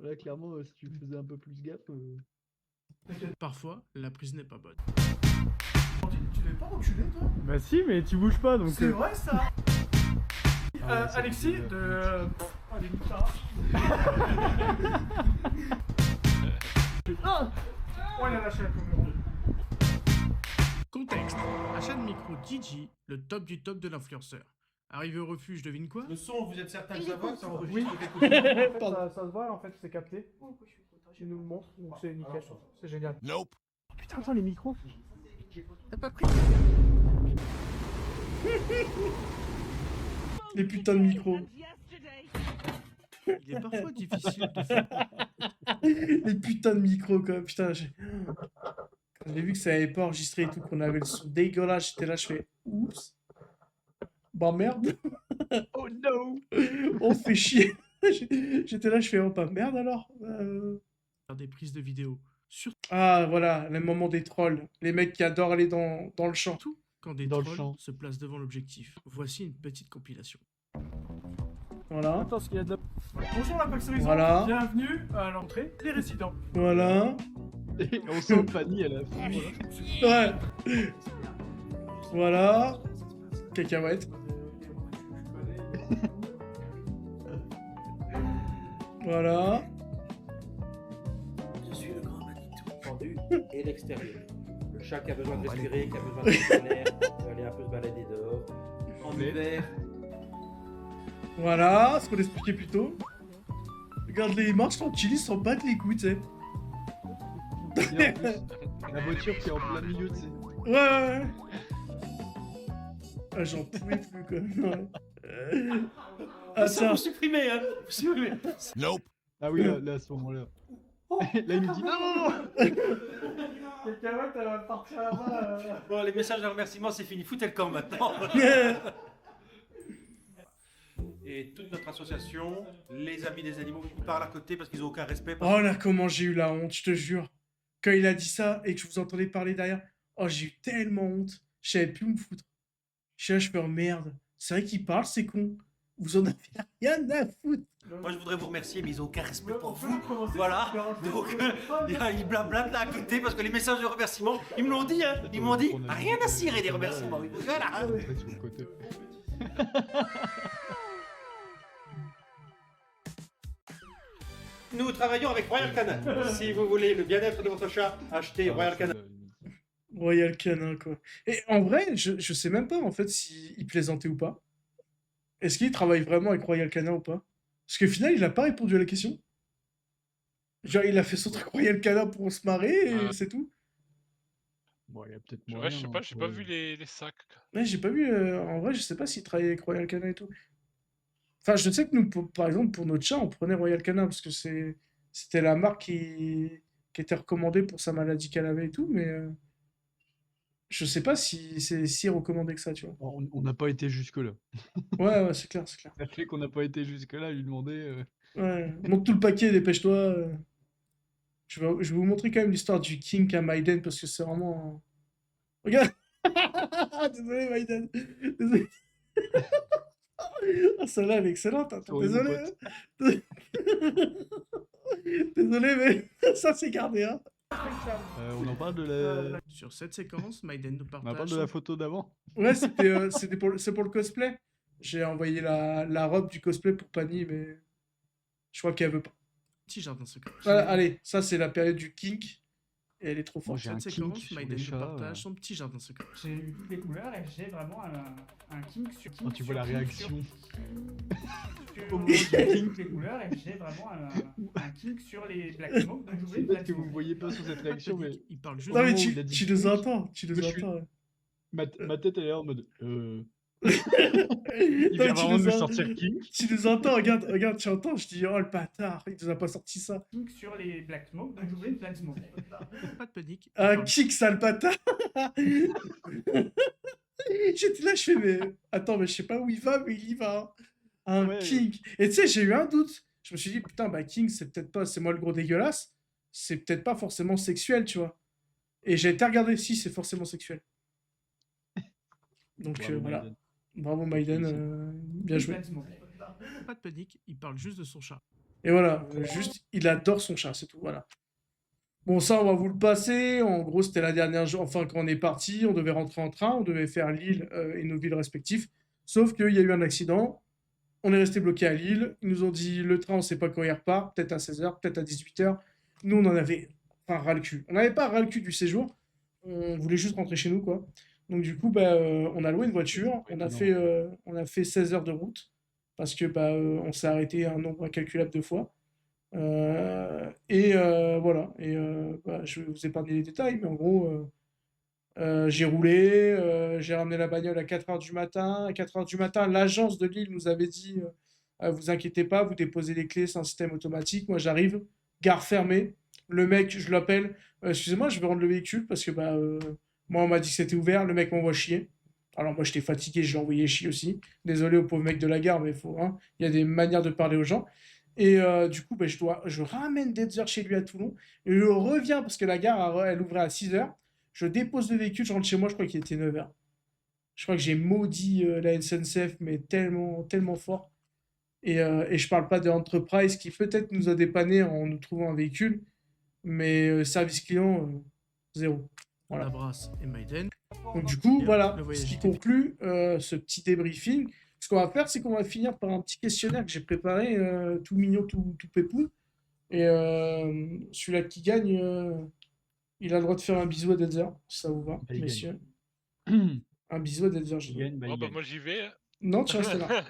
là, clairement, si tu faisais un peu plus gaffe. Parfois, la prise n'est pas bonne. Tu n'es pas reculé, toi? Bah si, mais tu bouges pas donc. C'est vrai, ça. Ah ouais, ça, Alexis, c'est de... Allez, Moussa. Oh, il a lâché la caméra. Contexte. Achat de micro Gigi, le top du top de l'influenceur. Arrivé au refuge, devine quoi? Le son, vous êtes certain que ça va, que ça enregistre Oui. quelque chose? Pardon. Ça se voit, en fait, c'est capté. Tu nous le montres, donc c'est nickel. C'est génial. Nope. Putain, attends, les micros. T'as pas pris? Les putains de micros. Il est parfois difficile de faire. Les putains de micros, quoi. Putain, quand j'ai vu que ça avait pas enregistré et tout, qu'on avait le son dégueulasse, j'étais là, je fais oups. Bah merde. Oh no! On fait chier. J'étais là, je fais oh bah merde alors. Faire des prises de vidéo. Ah voilà, le moment des trolls. Les mecs qui adorent aller dans le champ. Surtout quand des Dans le trolls champ. se placent devant l'objectif. Voici une petite compilation. Voilà, Attends, parce qu'il y a de la... Bonjour la Pax Horizon, Voilà. bienvenue à l'entrée, les résidents. voilà. Et on sent Fanny à la fin. Ouais. Voilà. Cacahuète. Voilà. Je suis le grand Manitou. Pendu et l'extérieur. Le chat qui a besoin de respirer, qui a besoin de respirer l'air, peut aller un peu se balader dehors. En hiver, Voilà, ce qu'on expliquait plus tôt. Regarde les marches tranquilles, ils s'en battent les couilles, tu sais. Et en plus, la voiture qui est en plein milieu, tu sais. Ouais. Ah, j'en pouvais plus, quoi. Ouais. Ah, ça ça. vous supprimez, hein. Vous supprimez. Nope. Ah oui, là à ce moment-là. Là, il me dit non! Quelqu'un d'autre, elle va partir là-bas. Bon, les messages de remerciement, c'est fini. Foutez le camp maintenant. Et et toute notre association, les amis des animaux, qui parlent à côté parce qu'ils n'ont aucun respect. Oh là, comment j'ai eu la honte, je te jure. Quand il a dit ça et que je vous entendais parler derrière, oh, j'ai eu tellement honte. Je savais plus où me foutre. Je suis là, je fais, oh, merde. C'est vrai qu'il parle, c'est con. Vous en avez rien à foutre. Moi, je voudrais vous remercier, mais ils n'ont aucun respect pour On peut vous. commencer Voilà. par un Donc, petit- ils blablabla là à côté parce que les messages de remerciements, ils me l'ont dit, hein. Ils m'ont dit, On a rien vu, à cirer des remerciements. Voilà. Après, sur le côté. Nous travaillons avec Royal Canin. Si vous voulez le bien-être de votre chat, achetez Royal Canin. Royal Canin, quoi. Et en vrai, je sais même pas, en fait, s'il plaisantait ou pas. Est-ce qu'il travaille vraiment avec Royal Canin ou pas? Parce qu'au final, il a pas répondu à la question. Genre, il a fait son truc Royal Canin pour se marrer et c'est tout. Bon, il y a peut-être Ouais, moyen. je sais pas, j'ai pas vu les sacs. Ouais, j'ai pas vu, en vrai, je sais pas s'il travaillait avec Royal Canin et tout. Enfin, je sais que nous, par exemple, pour notre chat, on prenait Royal Canin parce que c'était la marque qui était recommandée pour sa maladie qu'elle avait et tout, mais je sais pas si c'est si recommandé que ça, tu vois. On n'a pas été jusque-là. Ouais, c'est clair, c'est clair. Ça fait qu'on n'a pas été jusque-là, lui demander. Ouais, monte tout le paquet, dépêche-toi. Je vais vous montrer quand même l'histoire du King à Maiden parce que c'est vraiment. Regarde! Désolé, Maiden. Désolé. Ah, celle-là, elle est excellente. Attends, Sorry, mon désolé. Hein. Désolé, mais ça, c'est gardé. Hein. On en parle de la. Sur cette séquence, Maiden nous On en partage. parle de la photo d'avant. Ouais, c'est pour le cosplay. J'ai envoyé la robe du cosplay pour Pani, mais je crois qu'elle veut pas. Petit jardin secret. Voilà, allez, ça, c'est la période du kink. Et elle est trop Moi, forte. j'ai un Cette kink séquence, sur Maiden les nous chats. partage son petit jardin secret. J'ai eu toutes les couleurs et j'ai vraiment un kink sur. Quand tu vois la réaction. Au moment où j'ai toutes les couleurs et j'ai vraiment un kink sur les Black Smoke. Donc je voulais Peut-être Black que vous Smoke. voyez pas sur cette réaction, mais Il parle juste. Non, mais moment où tu, il a dit tu les kink, entends. Tu les moi, je suis- entends. ma tête elle est là en mode. Non, Il mais vient tu vraiment de les nous en- sortir kink. Tu les entends, regarde, tu entends. Je dis, oh le bâtard, il nous a pas sorti ça. Kink sur les Black Smoke. Donc je voulais Black Smoke. Pas de panique. il Un parle- kick, sale bâtard. J'étais là, je fais, mais attends, mais je sais pas où il va, mais il y va. Un Ouais. king. Et tu sais, j'ai eu un doute. Je me suis dit, putain, bah, king, c'est peut-être pas, c'est moi le gros dégueulasse. C'est peut-être pas forcément sexuel, tu vois. Et j'ai été regarder si c'est forcément sexuel. Donc Bravo, voilà. Maiden. Bravo, Maiden. Bien joué. Black Smoke. Pas de panique, il parle juste de son chat. Et voilà, juste, il adore son chat, c'est tout, voilà. Bon, ça, on va vous le passer. En gros, c'était la dernière journée. Enfin, quand on est parti, on devait rentrer en train, on devait faire Lille et nos villes respectives. Sauf qu'il y a eu un accident. On est resté bloqué à Lille. Ils nous ont dit le train, on sait pas quand il repart. Peut-être à 16h, peut-être à 18h. Nous, on en avait ras le cul. On n'avait pas ras le cul du séjour. On voulait juste rentrer chez nous, quoi. Donc, du coup, bah, on a loué une voiture. On a fait 16 heures de route. Parce que bah, on s'est arrêté un nombre incalculable de fois. Voilà. Bah, je vais vous épargner les détails, mais en gros, j'ai roulé, j'ai ramené la bagnole à 4h du matin. À 4h du matin, l'agence de Lille nous avait dit vous inquiétez pas, vous déposez les clés, c'est un système automatique. Moi, j'arrive, gare fermée. Le mec, je l'appelle excusez-moi, je vais rendre le véhicule parce que bah, moi, on m'a dit que c'était ouvert. Le mec m'envoie chier. Alors, moi, j'étais fatigué, je l'ai envoyé chier aussi. Désolé au pauvre mec de la gare, mais hein, il y a des manières de parler aux gens. Et du coup, bah, je ramène Detzer chez lui à Toulon. Et je reviens parce que la gare, elle ouvrait à 6h. Je dépose le véhicule, je rentre chez moi, je crois qu'il était 9h. Je crois que j'ai maudit la SNCF, mais tellement, tellement fort. Et je parle pas de Enterprise qui peut-être nous a dépanné en nous trouvant un véhicule, mais service client, zéro. Voilà. La brasse et Maiden. Donc du coup, Bien, voilà, le voyage ce qui était conclut ce petit débriefing. Ce qu'on va faire, c'est qu'on va finir par un petit questionnaire que j'ai préparé, tout mignon, tout pépou. Et celui-là qui gagne, il a le droit de faire un bisou à Detzer, si ça vous va, Bah, il gagne. messieurs. Un bisou à Detzer, j'ai Il dit. gagne, bah, Oh il bah gagne. moi j'y vais. Non, tu restes là.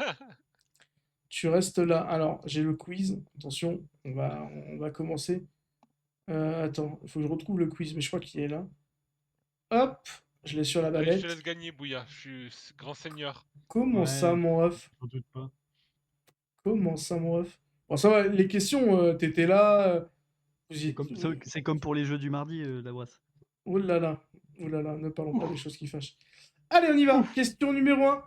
Tu restes là. Alors, j'ai le quiz. Attention, on va commencer. Attends, il faut que je retrouve le quiz, mais je crois qu'il est là. Hop, je l'ai sur la Allez, je balette. te laisse gagner, Bouya. Je suis grand seigneur. Comment Ouais. ça, mon ref? J'en doute pas. Comment ça, mon ref? Bon, ça va, les questions, t'étais là. Vous y- C'est comme pour les jeux du mardi, la brasse. Oh là là, ne parlons pas des choses qui fâchent. Allez, on y va. Question numéro 1.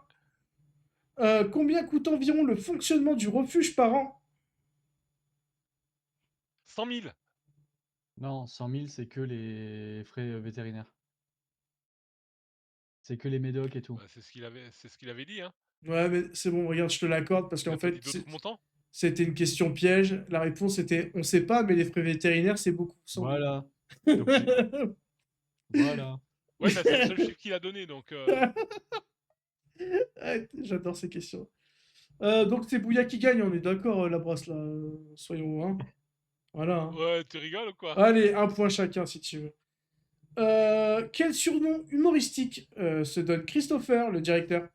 Combien coûte environ le fonctionnement du refuge par an? 100 000. Non, 100 000, c'est que les frais vétérinaires. C'est que les médocs et tout. Bah, c'est ce qu'il avait dit, hein. Ouais, mais c'est bon, regarde, je te l'accorde parce Il a qu'en pas fait, dit d'autres montants. c'était une question piège. La réponse était on sait pas, mais les frais vétérinaires, c'est beaucoup. 100 000. Voilà. Donc, voilà. Ouais, bah, c'est le seul chiffre qu'il a donné, donc... Ouais, j'adore ces questions. Donc c'est Bouya qui gagne, on est d'accord, la brasse là. Soyons, hein. Voilà. Hein. Ouais, tu rigoles ou quoi? Allez, un point chacun si tu veux. Quel surnom humoristique se donne Christopher, le directeur?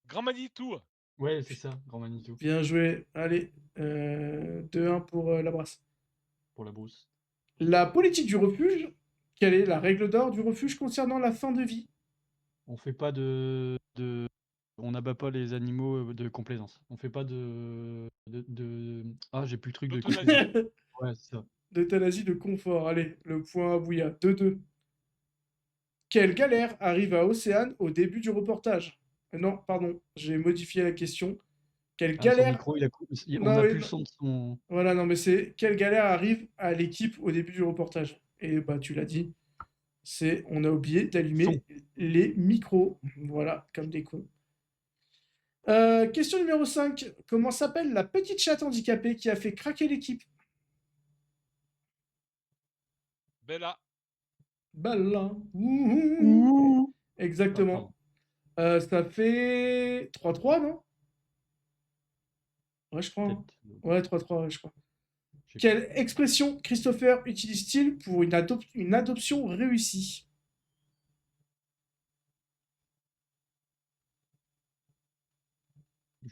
Grand Manitou. Ouais, c'est ça, Grand Manitou, Bien joué. Allez, 2-1 pour la brasse. pour la brousse. La politique du refuge. Quelle est la règle d'or du refuge concernant la fin de vie? On fait pas on n'abat pas les animaux de complaisance. On fait pas Ah, j'ai plus le truc de confort. D'euthanasie. Ouais, c'est ça. D'euthanasie de confort. Allez, le point à Bouya. 2-2. Quelle galère arrive à Océane au début du reportage? Non, pardon, j'ai modifié la question. Quelle Ah, son galère... micro, on Non, n'a oui, plus le non. son de son. Voilà, non, mais c'est quelle galère arrive à l'équipe au début du reportage? Et bah, tu l'as dit, c'est on a oublié d'allumer les micros. Voilà, comme des cons. Question numéro 5. Comment s'appelle la petite chatte handicapée qui a fait craquer l'équipe? Bella. Balla. Ouhou. Ah, Exactement. pardon. Ça fait 3-3, non? Ouais, je crois. Hein. Peut-être. Ouais, 3-3, ouais, je crois. Je sais Quelle expression Christopher utilise-t-il pour une adoption réussie?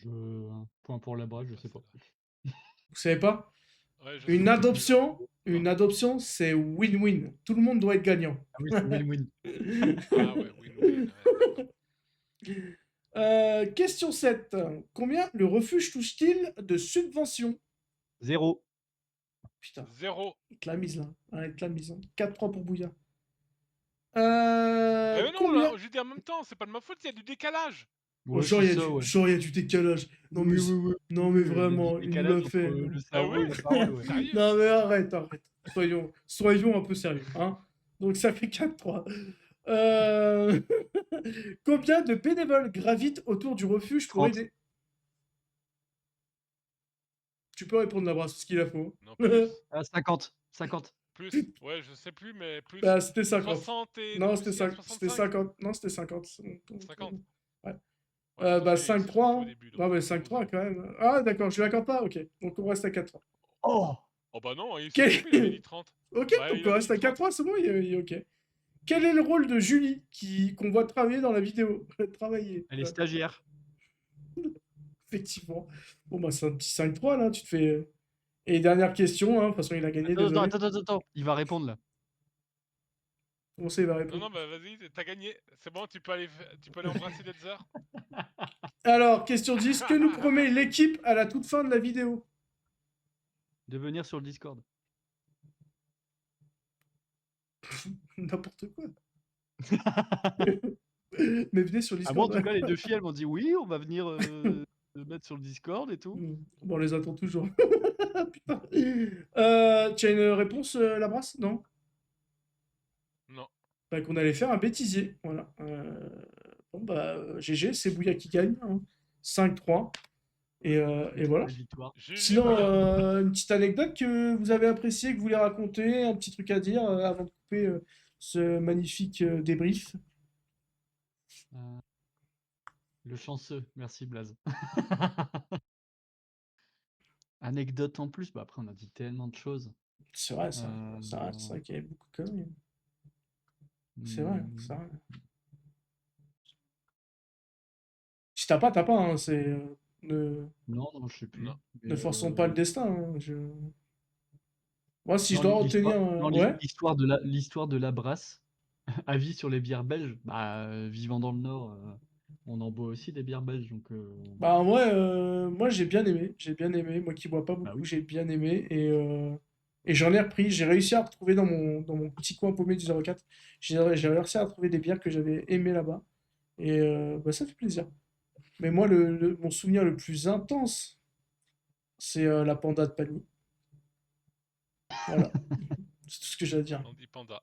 Un point pour la brasse, je sais pas. Vous savez pas? Ouais, je sais Une plus. adoption, c'est win-win. Tout le monde doit être gagnant. Ah oui, c'est win-win. Ah ouais, win-win. Ouais, d'accord. Question 7. Combien le refuge touche-t-il de subventions? 0. Putain, 0. il te la mise là. Ouais, il te la mise. Hein. 4-3 pour Bouya. Mais non, Combien... là, je dis en même temps, c'est pas de ma faute, il y a du décalage. Oh, genre, il y a du décalage. Non, mais, non, mais vraiment, il nous l'a fait. Le Ah cerveau ouais? et la parole, ouais. Sérieux? Non, mais arrête. Soyons un peu sérieux. Hein. Donc, ça fait 4-3. Combien de bénévoles gravitent autour du refuge pour 30. aider? Tu peux répondre la brasse, ce qu'il a faut. Non, plus. Ah, 50. 50. Plus. Ouais, je sais plus, mais plus. Bah, c'était 50. 60 et Non, nous c'était aussi à 50. 65. Non, c'était 50. 50. Ouais. Ouais, Bah, parce qu'il s'est 5-3. trompé au Hein. début, donc Non, mais c'est 5-3 opposé. quand même. Ah, d'accord, je l'accorde pas. Ok. Donc, on reste à 4-3. Oh! Oh bah non, il s'est Quel- trompé, il avait dit 30. Ok, Bah, donc il on avait reste à dit 30. 4-3, c'est bon, il est ok. Quel est le rôle de Julie qu'on voit travailler dans la vidéo? Travailler. Elle est stagiaire. Effectivement. Bon, bah, c'est un petit 5-3 là, tu te fais. Et dernière question, hein, de toute façon, il a gagné, désolé. Attends. Il va répondre là. Comment ça, il va Non, répondre? non, bah vas-y, t'as gagné. C'est bon, tu peux aller embrasser Detzer. Alors, question 10, que nous promet l'équipe à la toute fin de la vidéo? De venir sur le Discord. N'importe quoi. Mais venez sur Ah, Discord. moi, en tout cas, les deux filles, elles m'ont dit oui, on va venir se mettre sur le Discord et tout. Bon, on les attend toujours. Putain. Tu as une réponse, la brasse? Non? Non. Bah, qu'on allait faire un bêtisier. Voilà. Bon, bah, GG, c'est Bouya qui gagne. Hein. 5-3. Et voilà. Belle victoire. Sinon, une petite anecdote que vous avez appréciée, que vous voulez raconter, un petit truc à dire avant de couper ce magnifique débrief. Le chanceux, merci Blaze. Anecdote en plus, bah après on a dit tellement de choses. C'est vrai, ça. C'est vrai qu'il y avait beaucoup de conneries. C'est vrai, c'est vrai. Si t'as pas, hein. C'est. Non, je sais plus. Ne forçons pas le destin. Hein. Moi, si je dois retenir. Ouais. L'histoire de la brasse, avis sur les bières belges, bah vivant dans le Nord, on en boit aussi des bières belges. Donc, Bah, en vrai, moi j'ai bien aimé. J'ai bien aimé. Moi qui bois pas beaucoup, Bah oui. j'ai bien aimé. Et Et j'en ai repris. J'ai réussi à retrouver dans mon petit coin paumé du 04. J'ai réussi à retrouver des bières que j'avais aimées là-bas. Et bah, ça fait plaisir. Mais moi, mon souvenir le plus intense, c'est la panda de Pagny. Voilà. C'est tout ce que j'ai à dire. On dit panda.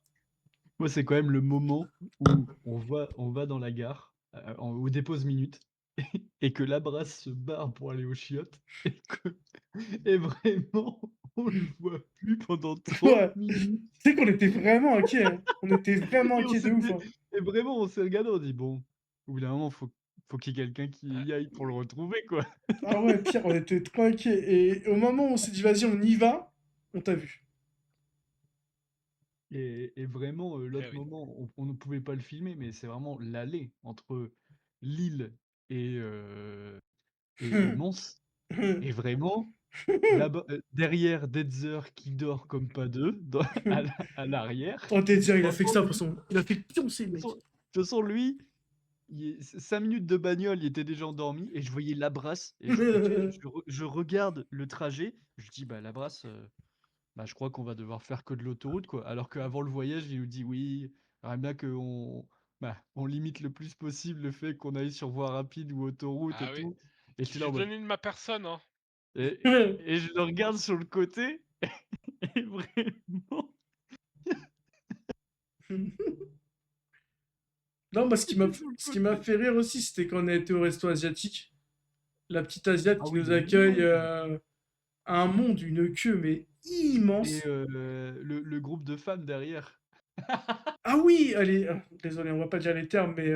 Moi, c'est quand même le moment où on va dans la gare, au dépose minute, et que Labrasse se barre pour aller aux chiottes, et vraiment, on le voit plus pendant 30 Ouais. minutes. Tu sais qu'on était vraiment inquiets. Hein. On était vraiment Et on inquiets de ouf. s'était Hein. et vraiment, on s'est regardé, on dit: «Bon, au bout d'un moment, faut qu'il y ait quelqu'un qui y aille pour le retrouver, quoi». Ah ouais, pire, on était trop inquiets. Et au moment où on s'est dit, vas-y, on y va, on t'a vu. Et vraiment, l'autre oui. moment, on ne pouvait pas le filmer, mais c'est vraiment l'allée entre Lille et Mons. Et vraiment, là-bas, derrière Detzer qui dort comme pas deux, à l'arrière. Oh, t'es dire, il a fait que Franchement, ça, de lui, toute façon. Il a fait pioncer, le de mec. toute façon, lui, 5 minutes de bagnole, il était déjà endormi et je voyais Labrasse et je regarde le trajet, je dis: «Bah, Labrasse, bah, je crois qu'on va devoir faire que de l'autoroute, quoi». Alors qu'avant le voyage, il nous dit: «Oui, j'aimerais bien qu'on bah, on limite le plus possible le fait qu'on aille sur voie rapide ou autoroute et Ah oui. tout». Et j'étais là J'ai en mode donné de ma personne, hein. et je le regarde sur le côté et vraiment Non, bah, j'étais sur le ce qui m'a côté. fait rire aussi, c'était quand on a été au resto asiatique. La petite Asiate Ah qui oui, nous mais accueille immense. à un monde, une queue, mais Et immense. le groupe de femmes derrière. Ah oui, allez, désolé, on va pas dire les termes, mais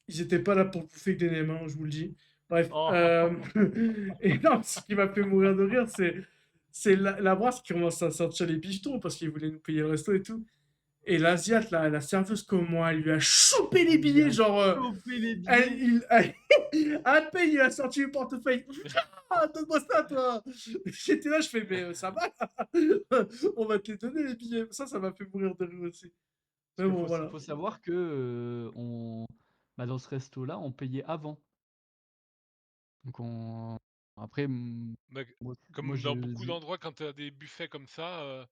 ils étaient pas là pour bouffer que des nems, hein, je vous le dis. Bref. Oh! Et non, ce qui m'a fait mourir de rire, c'est la brasse qui commence à sortir les bifetons parce qu'il voulait nous payer le resto et tout. Et l'Asiate, là, la serveuse, comment elle lui a chopé les Elle lui billets, a genre. chopé les Elle, billets. à peine il a sorti le portefeuille. Ah, donne-moi ça, toi. J'étais là, je fais, mais ça va. On va te les donner, les billets. Ça m'a fait mourir de rire aussi. Parce Mais qu'il bon, voilà. faut savoir que, bah, dans ce resto-là, on payait avant. Donc on après, Bah, moi comme je dans beaucoup faisais d'endroits, quand tu as des buffets comme ça,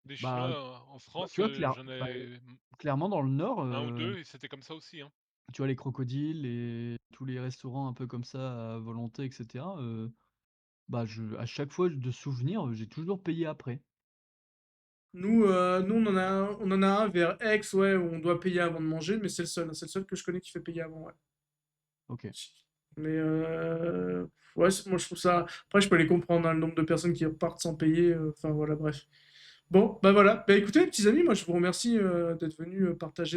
des Chinois, bah en bah, France, tu vois, j'en ai clairement dans le Nord, 1 ou 2 et c'était comme ça aussi, hein. tu vois, les Crocodiles et tous les restaurants un peu comme ça à volonté et cetera, bah, à chaque fois de souvenir, j'ai toujours payé après. Nous on en a un vers Aix, ouais, où on doit payer avant de manger, mais c'est le seul. C'est le seul que je connais qui fait payer avant, ouais. OK. Mais ouais, moi je trouve ça. Après, je peux les comprendre, hein, le nombre de personnes qui repartent sans payer. Enfin voilà, bref. Bon, bah voilà. Bah écoutez, petits amis, moi je vous remercie d'être venus partager